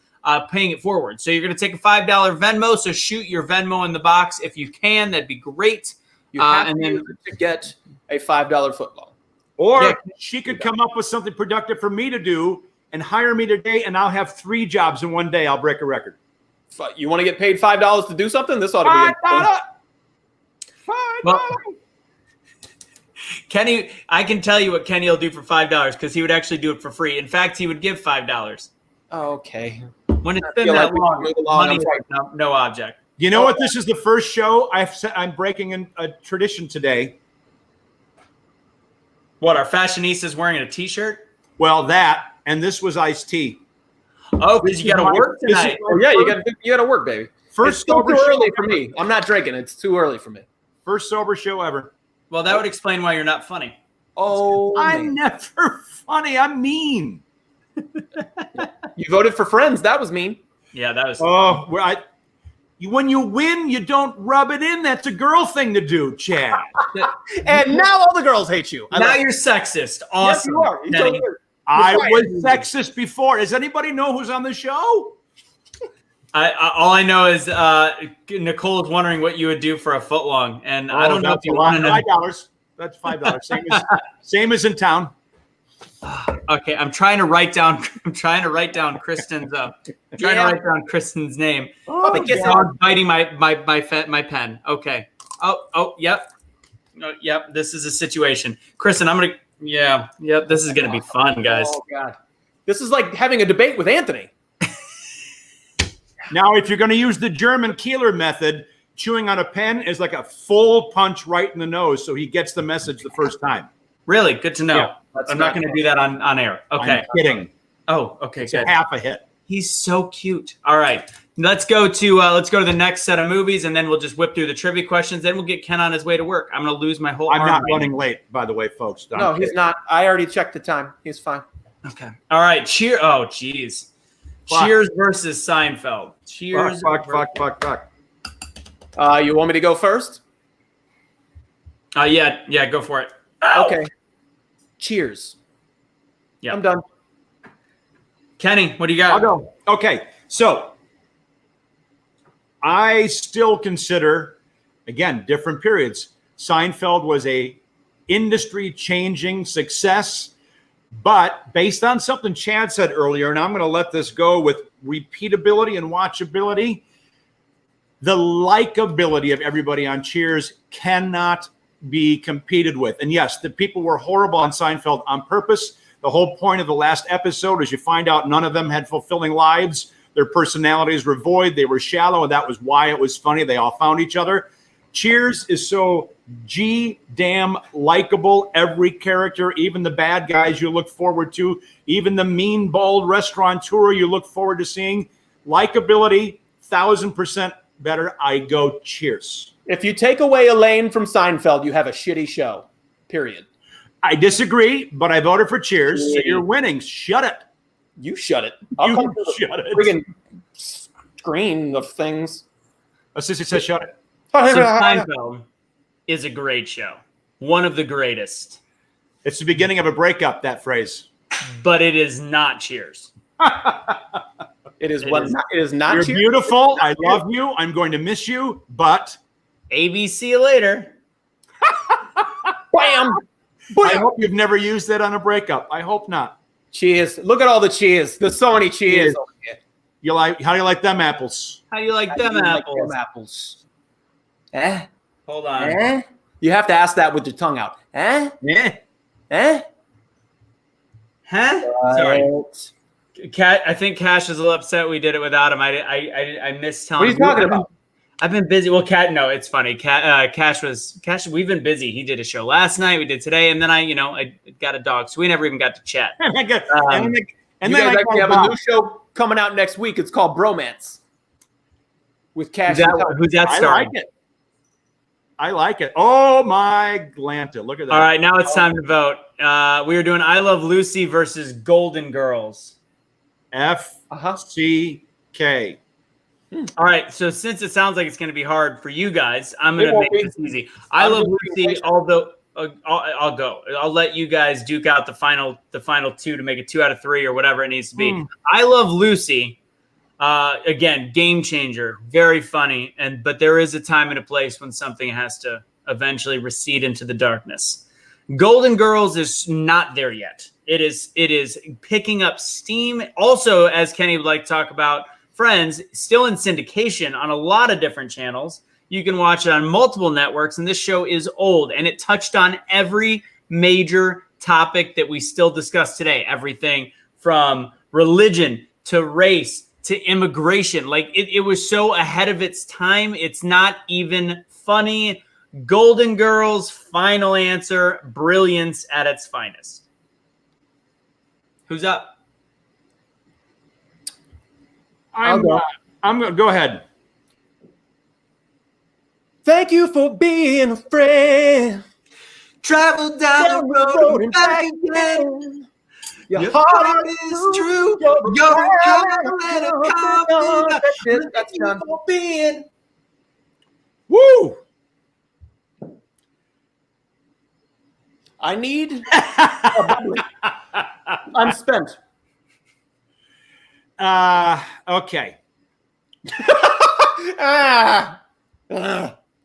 paying it forward. So you're going to take a $5 Venmo. So shoot your Venmo in the box if you can. That'd be great. You have to get a $5 footlong. Or she could come up with something productive for me to do and hire me today, and I'll have 3 jobs in one day. I'll break a record. You want to get paid $5 to do something? This ought to be $5. Kenny, I can tell you what Kenny will do for $5 because he would actually do it for free. In fact, he would give $5. Okay. When it's been that long, money's no object. You know what? This is the first show I'm breaking a tradition today. What, our fashionistas wearing a T-shirt? Well, that, and this was iced tea. Oh, because you got to work tonight. You got to work, baby. It's still too early for me. I'm not drinking. It's too early for me. First sober show ever. Well, that would explain why you're not funny. Oh, I'm never funny. I'm mean. You voted for Friends. That was mean. Yeah, that was. Oh, when you win, you don't rub it in. That's a girl thing to do, Chad. And now all the girls hate you. Now you're sexist. Awesome. Yes, you are. I was sexist before. Does anybody know who's on the show? All I know is Nicole is wondering what you would do for a footlong, and I don't know if you want to know. $5. That's $5. Same as in town. Okay, I'm trying to write down. I'm trying to write down Kristen's. To write down Kristen's name. Oh, I'm biting my pen. Okay. Yep. Yep. This is a situation. Kristen, this is going to be fun, guys. Oh, God. This is like having a debate with Anthony. Now, if you're going to use the German Keeler method, chewing on a pen is like a full punch right in the nose, so he gets the message the first time. Really? Good to know. Yeah, I'm not going to do that on air. Okay. I'm kidding. Oh, okay, It's good. half a hit. He's so cute. All right. Let's go to the next set of movies, and then we'll just whip through the trivia questions. Then we'll get Ken on his way to work. I'm going to lose my whole I'm arm not right running late, by the way, folks. No, he's not. I already checked the time. He's fine. Okay. All right. Oh, jeez. Fuck. Cheers versus Seinfeld. Cheers. Fuck. You want me to go first? Yeah, go for it. Okay. Cheers. Yeah. I'm done. Kenny, what do you got? I'll go. Okay, so I still consider, again, different periods. Seinfeld was a industry-changing success, but based on something Chad said earlier, and I'm going to let this go with repeatability and watchability, the likability of everybody on Cheers cannot be competed with. And yes, the people were horrible on Seinfeld on purpose. The whole point of the last episode is you find out none of them had fulfilling lives. Their personalities were void. They were shallow, and that was why it was funny. They all found each other. Cheers is so damn likable. Every character, even the bad guys you look forward to, even the mean, bald restaurateur you look forward to seeing. Likability, 1,000% better. I go Cheers. If you take away Elaine from Seinfeld, you have a shitty show. Period. I disagree, but I voted for Cheers. So you're winning. Shut it. You shut it. You shut it. Friggin' screen of things. A sister says shut it. So Seinfeld is a great show. One of the greatest. It's the beginning of a breakup, that phrase. But it is not Cheers. It is not. You're Cheers. beautiful. I love you. I'm going to miss you, but ABC later. Bam! I hope you've never used that on a breakup. I hope not. Cheers. Look at all the cheers. There's so many cheers. How do you like them apples? How do you like them apples? Apples. Hold on. You have to ask that with your tongue out. Yeah. Huh? Sorry. Cat, I think Cash is a little upset we did it without him. I missed telling him. What are you talking about? I've been busy. Well, no, it's funny. Cash, we've been busy. He did a show last night. We did today. And then I got a dog. So we never even got to chat. And then guys actually have a new show coming out next week. It's called Bromance. With Cash. Who's that starring? I like it. Oh, my Glanta. Look at that. All right. Now it's time to vote. We were doing I Love Lucy versus Golden Girls. FCK. All right, so since it sounds like it's going to be hard for you guys, I'm going to make this easy. I Love Lucy, although I'll go. I'll let you guys duke out the final two to make it 2 out of 3 or whatever it needs to be. I Love Lucy, again, game changer, very funny, but there is a time and a place when something has to eventually recede into the darkness. Golden Girls is not there yet. It is picking up steam. Also, as Kenny would like to talk about, Friends, still in syndication on a lot of different channels. You can watch it on multiple networks, and this show is old, and it touched on every major topic that we still discuss today. Everything from religion to race to immigration. Like, it was so ahead of its time. It's not even funny. Golden Girls, final answer, brilliance at its finest. Who's up? I'm going to go ahead. Thank you for being a friend. Travel down the road and back again. Your heart is true. You're a confident. Thank you for being. Woo! I need. I'm spent. Okay.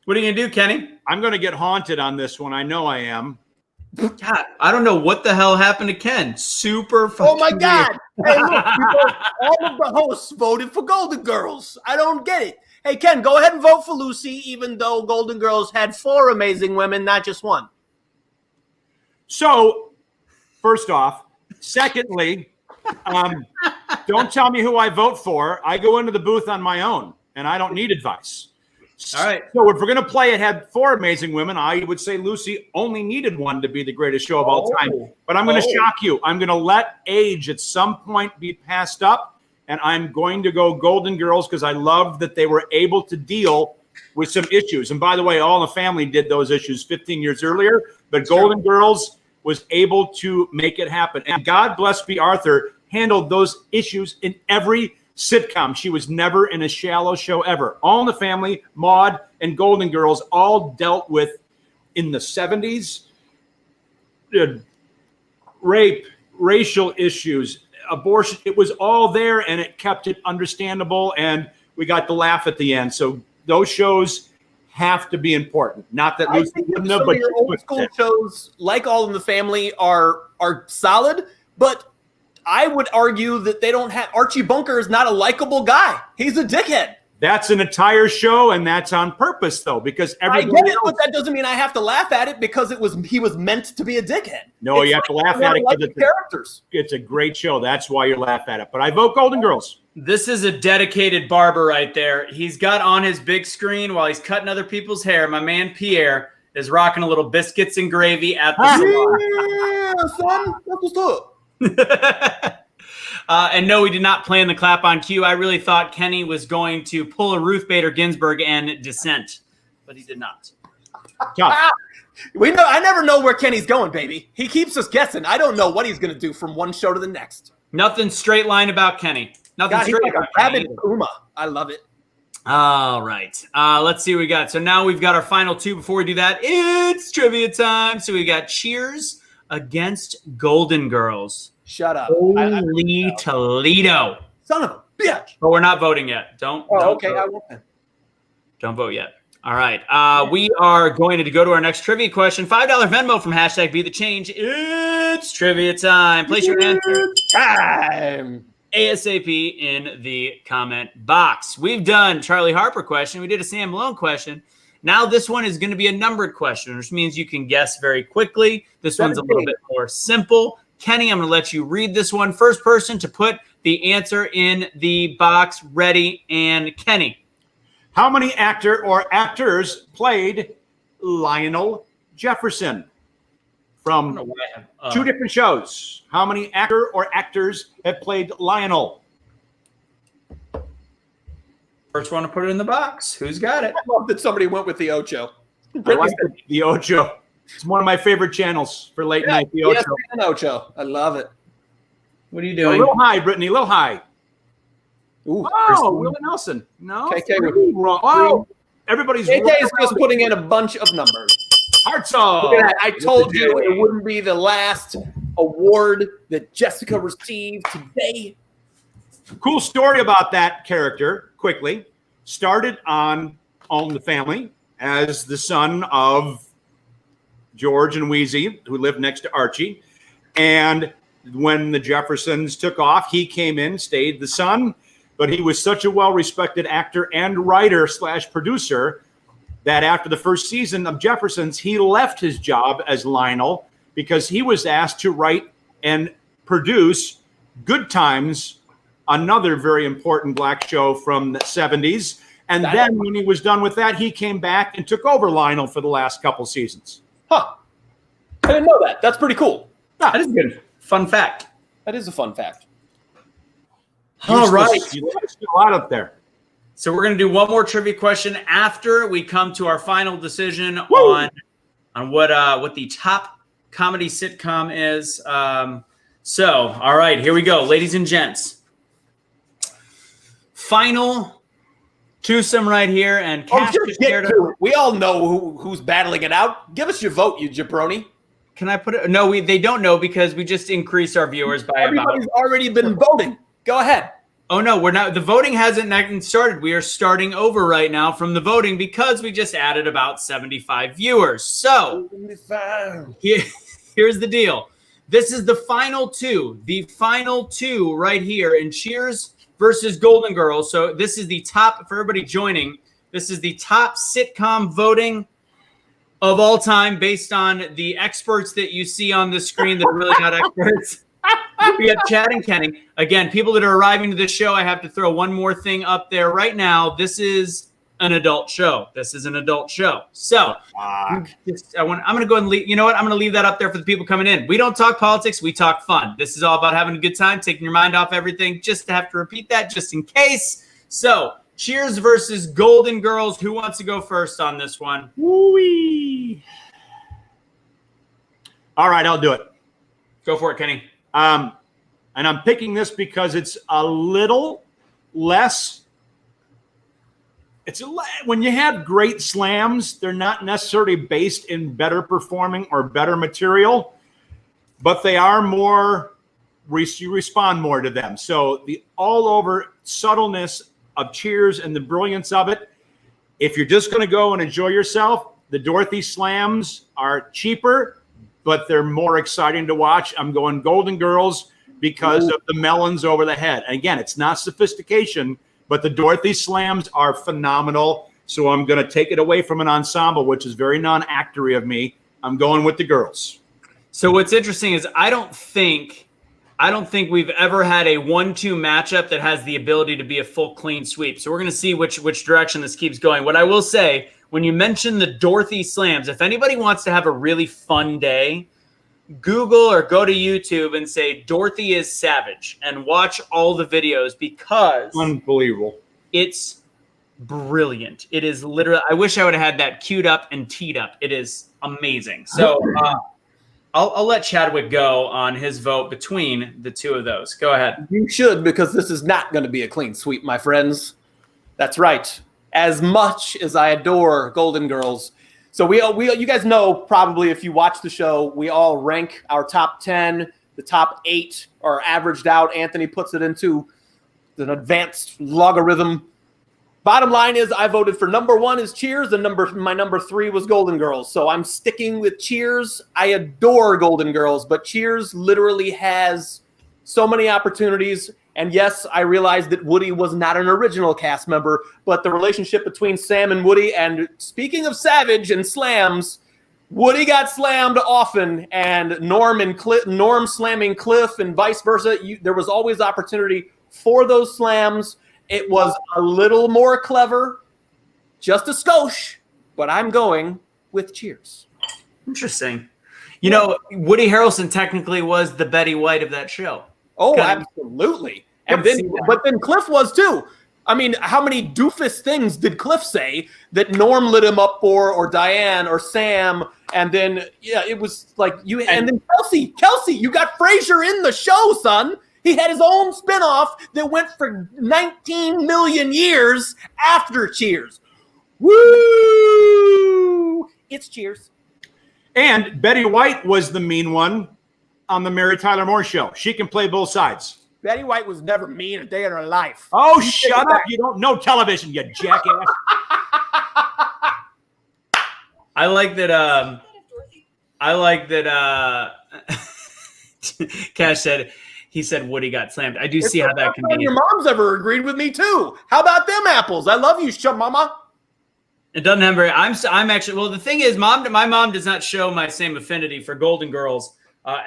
What are you going to do, Kenny? I'm going to get haunted on this one. I know I am. God, I don't know what the hell happened to Ken. Super fucking Oh, my God. Hey, look, all of the hosts voted for Golden Girls. I don't get it. Hey, Ken, go ahead and vote for Lucy, even though Golden Girls had 4 amazing women, not just 1. So, first off. Secondly, don't tell me who I vote for. I go into the booth on my own, and I don't need advice. All right. So if we're going to play it had 4 amazing women, I would say Lucy only needed 1 to be the greatest show of all time. But I'm going to shock you. I'm going to let age at some point be passed up, and I'm going to go Golden Girls because I love that they were able to deal with some issues. And by the way, All in the Family did those issues 15 years earlier, but Golden Girls was able to make it happen. And God bless B. Arthur handled those issues in every sitcom. She was never in a shallow show ever. All in the Family, Maude, and Golden Girls all dealt with, in the 70s, rape, racial issues, abortion. It was all there, and it kept it understandable, and we got to laugh at the end. So those shows have to be important. Not that Lucy wouldn't have, but your old school shows like All in the Family are solid, but I would argue that they don't have Archie Bunker is not a likable guy. He's a dickhead. That's an entire show, and that's on purpose, though, because everybody I get it, but that doesn't mean I have to laugh at it because he was meant to be a dickhead. No, you have to laugh at it because characters. It's a great show. That's why you laugh at it. But I vote Golden Girls. This is a dedicated barber right there. He's got on his big screen while he's cutting other people's hair. My man Pierre is rocking a little biscuits and gravy at the salon. Yeah, son. That's what's up. And no, we did not plan the clap on cue. I really thought Kenny was going to pull a Ruth Bader Ginsburg and dissent, but he did not. I never know where Kenny's going, baby. He keeps us guessing. I don't know what he's going to do from one show to the next. Nothing straight line about Kenny. Nothing straight like about a rabid Puma. I love it. All right. Let's see what we got. So now we've got our final 2. Before we do that, it's trivia time. So we got Cheers against Golden Girls. Shut up. Holy Toledo. Son of a bitch. But we're not voting yet. Don't okay. vote. I won't then. Don't vote yet. All right. We are going to go to our next trivia question. $5 Venmo from hashtag BetheChange. It's trivia time. Place your answer time ASAP in the comment box. We've done Charlie Harper question. We did a Sam Malone question. Now this one is going to be a numbered question, which means you can guess very quickly. This one's a little bit more simple. Kenny, I'm going to let you read this one. First person to put the answer in the box. Ready, and Kenny. How many actor or actors played Lionel Jefferson from 2 different shows? How many actor or actors have played Lionel? First one to put it in the box. Who's got it? I love that somebody went with the Ocho. I like the Ocho. It's one of my favorite channels for late night. The Ocho. Yes, Ocho. I love it. What are you doing? A little high, Brittany. A little high. Ooh, oh, Willie Nelson. No. KK wrong. Oh, everybody's KK is just putting in a bunch of numbers. Hearts off. I told you it wouldn't be the last award that Jessica received today. Cool story about that character, quickly. Started on All in the Family as the son of George and Wheezy, who lived next to Archie. And when the Jeffersons took off, he came in, stayed the son. But he was such a well-respected actor and writer / producer that after the first season of Jeffersons, he left his job as Lionel because he was asked to write and produce Good Times, another very important black show from the 70s. And then when he was done with that, he came back and took over Lionel for the last couple seasons. Huh. I didn't know that. That's pretty cool. That is good. Fun fact. That is a fun fact. All right. You a lot up there. So we're going to do one more trivia question after we come to our final decision on what the top comedy sitcom is. All right, here we go, ladies and gents. Final twosome right here, and Cash just shared we all know who's battling it out. Give us your vote, you jabroni. Can I put it? No, they don't know because we just increased our viewers by Everybody's already been voting. Go ahead. Oh, no, we're not. The voting hasn't started. We are starting over right now from the voting because we just added about 75 viewers. So here's the deal. This is the final two right here. And Cheers versus Golden Girls. So this is the top, for everybody joining, this is the top sitcom voting of all time based on the experts that you see on the screen that are really not experts. We have Chad and Kenny. Again, people that are arriving to this show, I have to throw one more thing up there right now. This is an adult show. So I'm going to go and leave. You know what? I'm going to leave that up there for the people coming in. We don't talk politics. We talk fun. This is all about having a good time, taking your mind off everything. Just to have to repeat that just in case. So Cheers versus Golden Girls. Who wants to go first on this one? Woo-wee. All right, I'll do it. Go for it, Kenny. And I'm picking this because it's a little less. When you have great slams, they're not necessarily based in better performing or better material, but they are more. You respond more to them. So the all-over subtleness of Cheers and the brilliance of it. If you're just going to go and enjoy yourself, the Dorothy slams are cheaper, but they're more exciting to watch. I'm going Golden Girls because of the melons over the head. And again, it's not sophistication, but the Dorothy slams are phenomenal. So I'm going to take it away from an ensemble, which is very non-actory of me. I'm going with the girls. So what's interesting is I don't think we've ever had a 1-2 matchup that has the ability to be a full clean sweep. So we're going to see which direction this keeps going. What I will say, when you mention the Dorothy slams, if anybody wants to have a really fun day, Google or go to YouTube and say Dorothy is Savage and watch all the videos because unbelievable. It's brilliant. It is literally, I wish I would have had that queued up and teed up. It is amazing. So I'll let Chadwick go on his vote between the two of those. Go ahead. You should, because this is not going to be a clean sweep, my friends. That's right. As much as I adore Golden Girls, so we you guys know probably if you watch the show, we all rank our top 10. The top 8 are averaged out. Anthony puts it into an advanced logarithm. Bottom line is I voted for number 1 is Cheers, and my number 3 was Golden Girls. So I'm sticking with Cheers. I adore Golden Girls, but Cheers literally has so many opportunities. And yes, I realized that Woody was not an original cast member, but the relationship between Sam and Woody, and speaking of Savage and slams, Woody got slammed often, and Norm slamming Cliff and vice versa. There was always opportunity for those slams. It was a little more clever, just a skosh, but I'm going with Cheers. Interesting. You know, Woody Harrelson technically was the Betty White of that show. Oh, absolutely. And but then Cliff was too. I mean, how many doofus things did Cliff say that Norm lit him up for, or Diane, or Sam? And then, yeah, it was like you. And then Kelsey, you got Frasier in the show, son. He had his own spinoff that went for 19 million years after Cheers. Woo! It's Cheers. And Betty White was the mean one on the Mary Tyler Moore Show. She can play both sides. Betty White was never mean a day in her life. Oh, shut up. You don't know television, you jackass. I like that Cash said, he said Woody got slammed. I do see how that can be. Your mom's ever agreed with me too. How about them apples? I love you, mama. It doesn't have very. I'm actually. Well, the thing is, my mom does not show my same affinity for Golden Girls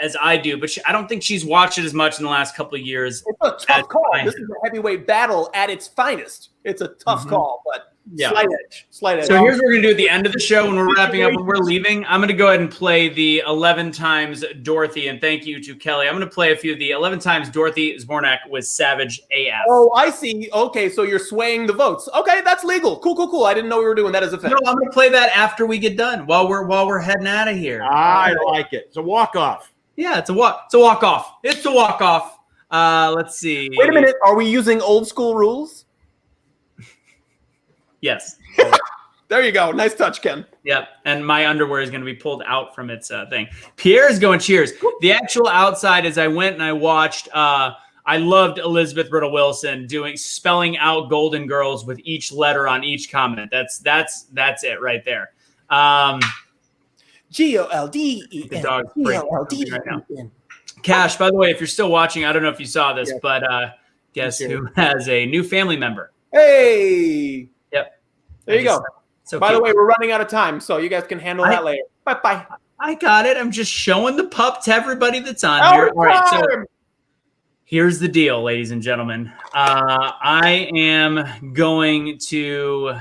as I do, but I don't think she's watched it as much in the last couple of years. It's a tough call. This is a heavyweight battle at its finest. It's a tough call, but yeah. Slight edge. So here's what we're going to do at the end of the show when we're wrapping up and we're leaving. I'm going to go ahead and play the 11 times Dorothy, and thank you to Kelly. I'm going to play a few of the 11 times Dorothy Zbornak was Savage AF. Oh, I see. Okay, so you're swaying the votes. Okay, that's legal. Cool. I didn't know we were doing that as a thing. No, I'm going to play that after we get done while we're heading out of here. I like it. It's a walk-off. Yeah, it's a walk-off. It's a walk-off. Let's see. Wait a minute. Are we using old school rules? Yes. There you go. Nice touch, Ken. Yep. And my underwear is going to be pulled out from its thing. Pierre is going Cheers. The actual outside, as I went and I watched, I loved Elizabeth Riddle Wilson spelling out Golden Girls with each letter on each comment. That's it right there. Golden. The dog's Golden right now. Cash, by the way, if you're still watching, I don't know if you saw this, but Guess who has a new family member? Hey. Yep. There you go. So by the way, we're running out of time, so you guys can handle that later. Bye-bye. I got it. I'm just showing the pup to everybody that's on here. All right, so here's the deal, ladies and gentlemen. I am going to...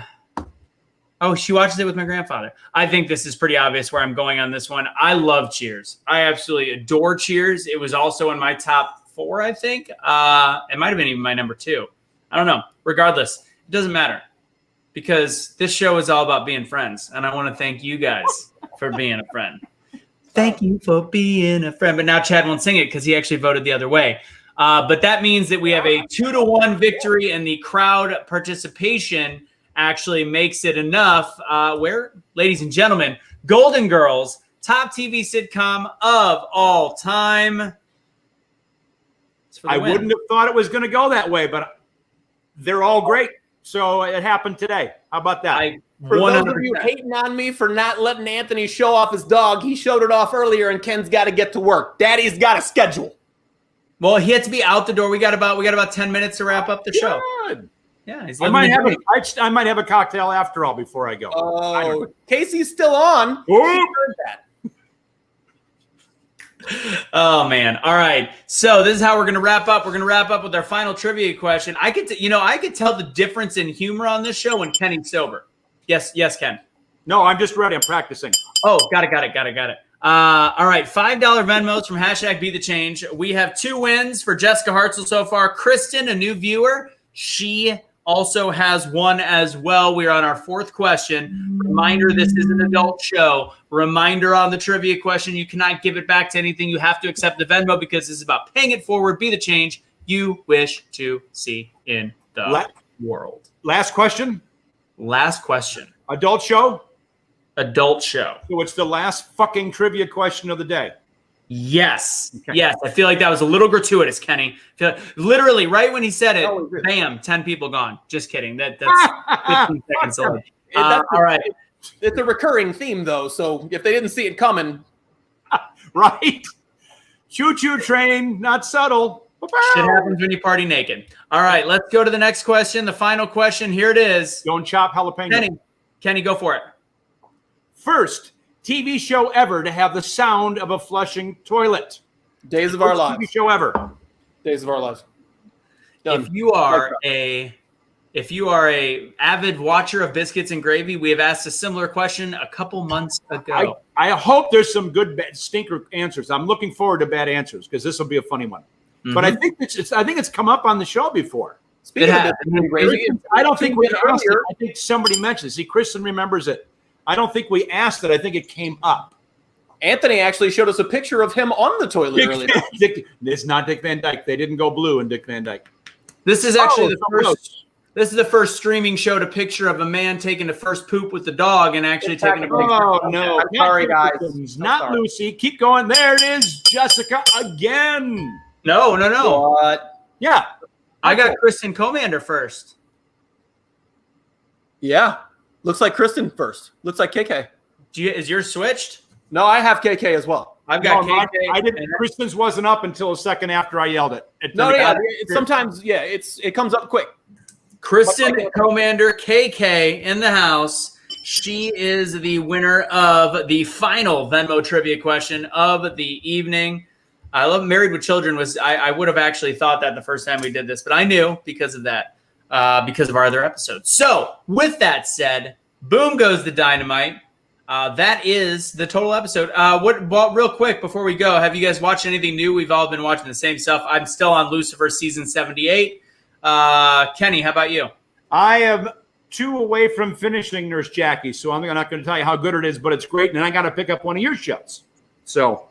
Oh, she watches it with my grandfather. I think this is pretty obvious where I'm going on this one. I love Cheers. I absolutely adore Cheers. It was also in my top 4, I think. It might have been even my number 2. I don't know. Regardless, it doesn't matter because this show is all about being friends, and I want to thank you guys for being a friend. Thank you for being a friend. But now Chad won't sing it because he actually voted the other way. But that means that we have a 2-1 victory, and the crowd participation actually makes it enough where, ladies and gentlemen, Golden Girls, top TV sitcom of all time. I wouldn't have thought it was going to go that way, but they're all great. So it happened today. How about that? For those of you hating on me for not letting Anthony show off his dog, he showed it off earlier, and Ken's got to get to work. Daddy's got a schedule. Well, he had to be out the door. We got about 10 minutes to wrap up the show. Good. Yeah, I might have a cocktail after all before I go. Oh, Casey's still on. Oh man! All right, so this is how we're gonna wrap up. We're gonna wrap up with our final trivia question. I could tell the difference in humor on this show when Kenny's sober. Yes, Ken. No, I'm just ready. I'm practicing. Oh, got it. All right, $5 Venmos from #BetheChange. We have 2 wins for Jessica Hartzell so far. Kristen, a new viewer, she also has 1 as well. We are on our 4th question. Reminder, this is an adult show. Reminder on the trivia question, you cannot give it back to anything. You have to accept the Venmo because this is about paying it forward. Be the change you wish to see in the world. Last question. Adult show. So it's the last fucking trivia question of the day. Yes. Okay. Yes. I feel like that was a little gratuitous, Kenny. Literally, right when he said it, bam, 10 people gone. Just kidding. That's 15 seconds away. All right. It's a recurring theme, though, so if they didn't see it coming. Right? Choo-choo train, not subtle. Shit happens when you party naked. All right, let's go to the next question. The final question. Here it is. Don't chop jalapeno. Kenny, go for it. First TV show ever to have the sound of a flushing toilet. Days of Our Lives. TV show ever. Days of Our Lives. Done. If you are a avid watcher of Biscuits and Gravy, we have asked a similar question a couple months ago. I hope there's some good stinker answers. I'm looking forward to bad answers because this will be a funny one. Mm-hmm. But I think it's come up on the show before. Speaking of Biscuits and Gravy, I don't think we asked it. I think somebody mentioned it. See, Kristen remembers it. I don't think we asked it. I think it came up. Anthony actually showed us a picture of him on the toilet earlier. It's not Dick Van Dyke. They didn't go blue in Dick Van Dyke. This is actually the first. This is the first streaming show to picture of a man taking the first poop with the dog and actually taking a picture. Oh no! I'm sorry, guys. Not Lucy. Keep going. There it is. Jessica again. No. What? Yeah. I got Kristen Commander first. Yeah. Looks like Kristen first. Looks like KK. Is yours switched? No, I have KK as well. I've got KK. I didn't. Kristen's wasn't up until a second after I yelled it. Sometimes, it comes up quick. Kristen Commander, KK in the house. She is the winner of the final Venmo trivia question of the evening. I love Married with Children. I would have actually thought that the first time we did this, but I knew because of that. Because of our other episodes. So with that said, boom goes the dynamite. That is the total episode. Real quick before we go, have you guys watched anything new? We've all been watching the same stuff. I'm still on Lucifer season 78. Kenny, how about you? I am 2 away from finishing Nurse Jackie, so I'm not going to tell you how good it is, but it's great. And I got to pick up one of your shows. So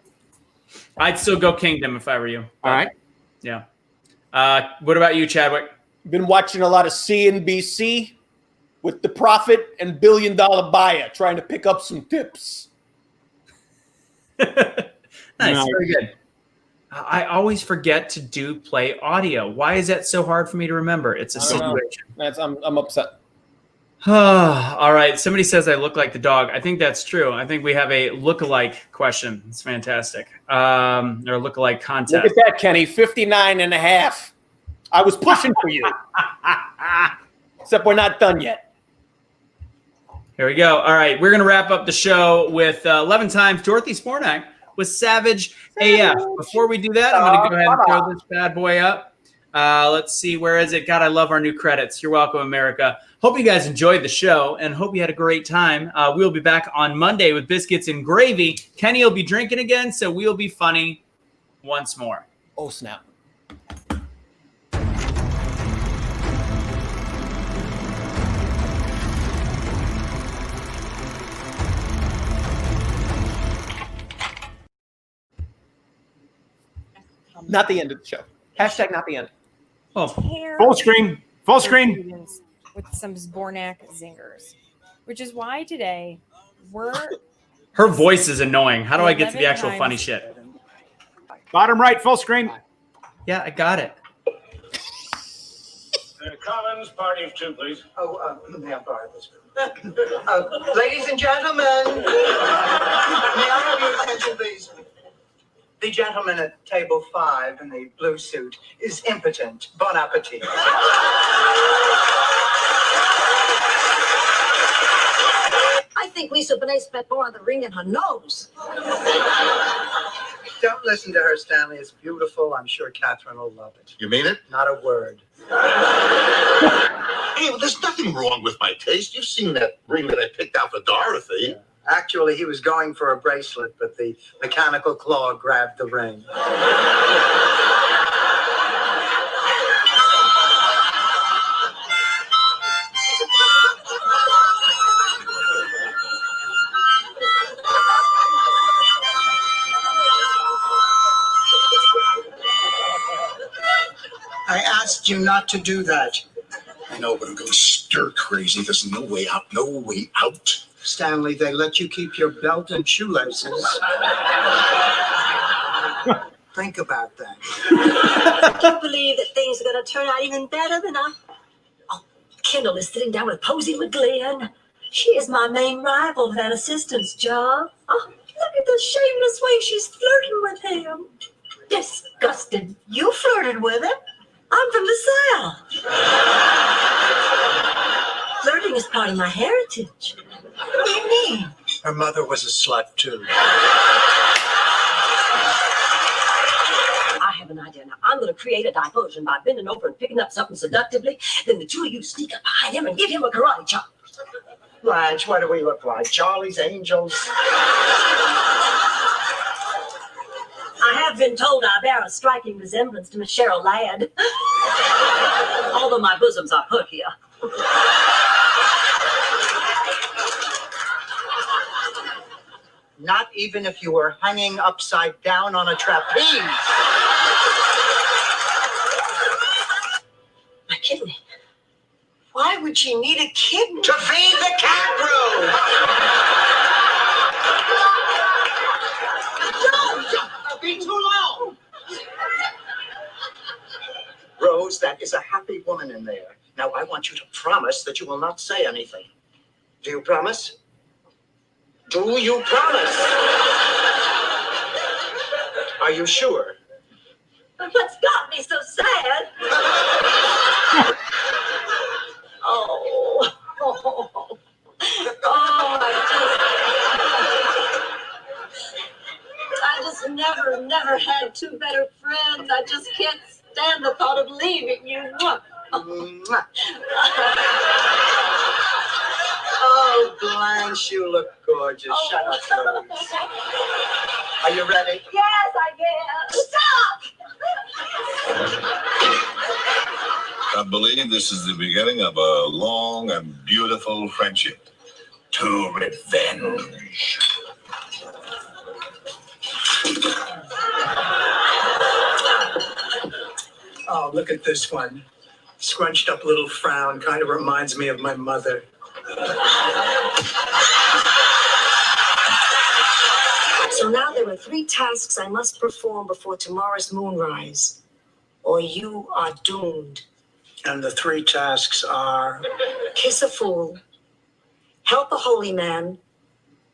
I'd still go Kingdom if I were you. All right. Yeah. What about you, Chadwick? Been watching a lot of CNBC with the Prophet and Billion Dollar Buyer, trying to pick up some tips. Nice, very good. I always forget to play audio. Why is that so hard for me to remember? It's a situation. I'm upset. All right. Somebody says I look like the dog. I think that's true. I think we have a look-alike question. It's fantastic. Or look-alike contest. Look at that, Kenny. 59 and a half. I was pushing for you. Except we're not done yet. Here we go. All right, we're going to wrap up the show with 11 times Dorothy Spornak with Savage AF. Before we do that, I'm going to go ahead and throw this bad boy up. Let's see, where is it? God, I love our new credits. You're welcome, America. Hope you guys enjoyed the show and hope you had a great time. We'll be back on Monday with Biscuits and Gravy. Kenny will be drinking again, so we'll be funny once more. Oh, snap. Not the end of the show. Hashtag not the end. Oh, Full screen. Full screen. With some Spornak zingers, which is why today we're. her voice is annoying. How do I get to the actual funny shit? Bottom right, full screen. Yeah, I got it. Collins, party of two, please. May I borrow this? Ladies and gentlemen, may I have your attention, please? The gentleman at table 5 in the blue suit is impotent. Bon appetit. I think Lisa Bonet spent more on the ring in her nose. Don't listen to her, Stanley. It's beautiful. I'm sure Catherine will love it. You mean it? Not a word. Hey, well, there's nothing wrong with my taste. You've seen that ring that I picked out for Dorothy. Yeah. Actually, he was going for a bracelet, but the mechanical claw grabbed the ring. I asked you not to do that. I know, but I'm going stir crazy. There's no way out. No way out. Stanley, they let you keep your belt and shoelaces. Think about that. I can't believe that things are going to turn out even better than I. Oh, Kendall is sitting down with Posey McGlynn. She is my main rival for that assistant's job. Oh, look at the shameless way she's flirting with him. Disgusting. You flirted with him? I'm from the South. Flirting is part of my heritage. What do you mean? Her mother was a slut, too. I have an idea now. I'm going to create a diversion by bending over and picking up something seductively. Then the two of you sneak up behind him and give him a karate chop. Blanche, what do we look like? Charlie's Angels? I have been told I bear a striking resemblance to Miss Cheryl Ladd. Although my bosoms are perkier. Not even if you were hanging upside down on a trapeze. My kidney. Why would she need a kidney? To feed the cat room! Don't! I'll be too long! Rose, that is a happy woman in there. Now, I want you to promise that you will not say anything. Do you promise? Do you promise? Are you sure? What's got me so sad? I just never had two better friends. I just can't stand the thought of leaving you. Oh, Blanche, you look gorgeous. Shut up, Rose. Are you ready? Yes, I guess. Stop! I believe this is the beginning of a long and beautiful friendship. To revenge. Oh, look at this one. Scrunched up little frown. Kind of reminds me of my mother. So now there are 3 tasks I must perform before tomorrow's moonrise, or you are doomed. And the 3 tasks are... Kiss a fool, help a holy man,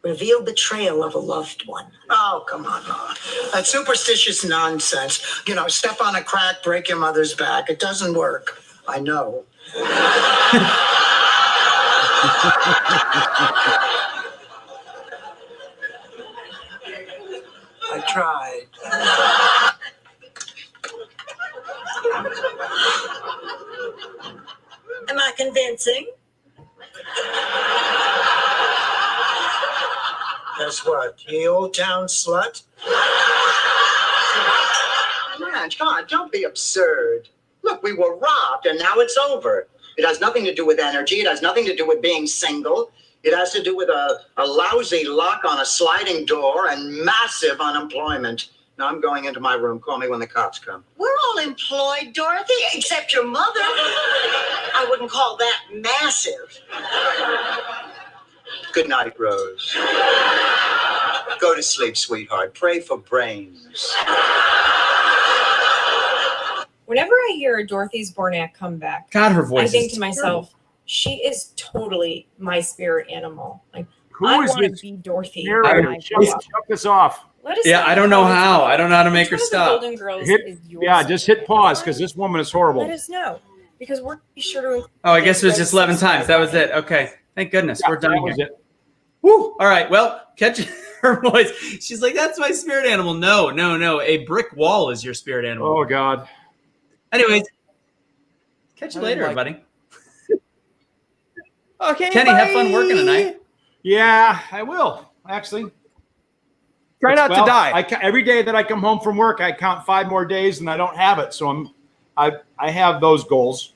revealed the trail of a loved one. Oh, come on, Ma. That superstitious nonsense. You know, step on a crack, break your mother's back. It doesn't work. I know. I tried. Am I convincing? Guess what? You old town slut? Man, God, don't be absurd. Look, we were robbed and now it's over. It has nothing to do with energy. It has nothing to do with being single. It has to do with a lousy lock on a sliding door and massive unemployment. Now I'm going into my room. Call me when the cops come. We're all employed, Dorothy, except your mother. I wouldn't call that massive. Good night, Rose. Go to sleep, sweetheart. Pray for brains. Whenever I hear a Dorothy's Bornak comeback, God, her voice I think is to myself, she is totally my spirit animal. Like, Who I is want to this be Dorothy. narrator? when I Shut grow up. this off. Let us Yeah, know I don't know it's how. going. I don't know how to make Which her one of the stop. Golden Girls Hit, is your yeah, just hit pause because this woman is horrible. Let us know, because we're be sure to. Oh, I guess it was just 11 times. That was it. Okay. Thank goodness. Yeah, We're done that was here. it. Woo. All right. Well, catch her voice. She's like, that's my spirit animal. No. A brick wall is your spirit animal. Oh, God. Anyways, catch you I later, like- everybody. Okay, Kenny, have fun working tonight. Yeah, I will, actually. Try not to die. Every day that I come home from work, I count 5 more days and I don't have it. So I have those goals.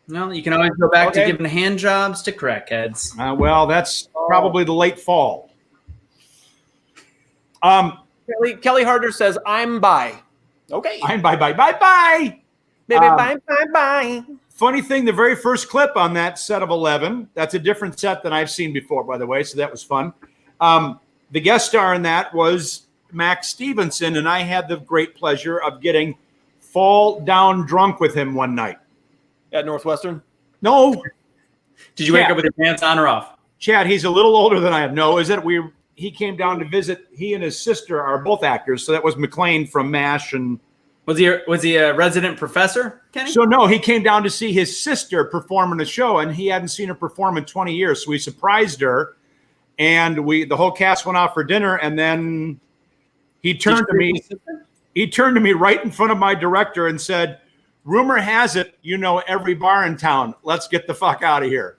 No, you can always go back to Okay. giving hand jobs to crackheads. Well, that's probably the late fall. Kelly Harder says, I'm bi. Okay. Bye. Baby, um, bye. Funny thing, the very first clip on that set of 11, that's a different set than I've seen before, by the way, so that was fun. The guest star in that was Max Stevenson, and I had the great pleasure of getting fall down drunk with him one night. At Northwestern? No, Did you wake up with your pants on or off? Chad, he's a little older than I am. No, is that he came down to visit. He and his sister are both actors, so that was McLean from MASH. And Was he a resident professor, Kenny? so no, he came down to see his sister perform in a show, and he hadn't seen her perform in 20 years. So we surprised her, and the whole cast went out for dinner, and then he turned to me. He turned to me right in front of my director and said, "Rumor has it, you know every bar in town. Let's get the fuck out of here."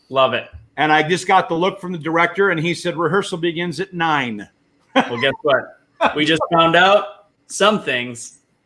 Love it. And I just got the look from the director, and he said, "Rehearsal begins at 9." Well, guess what? We just found out some things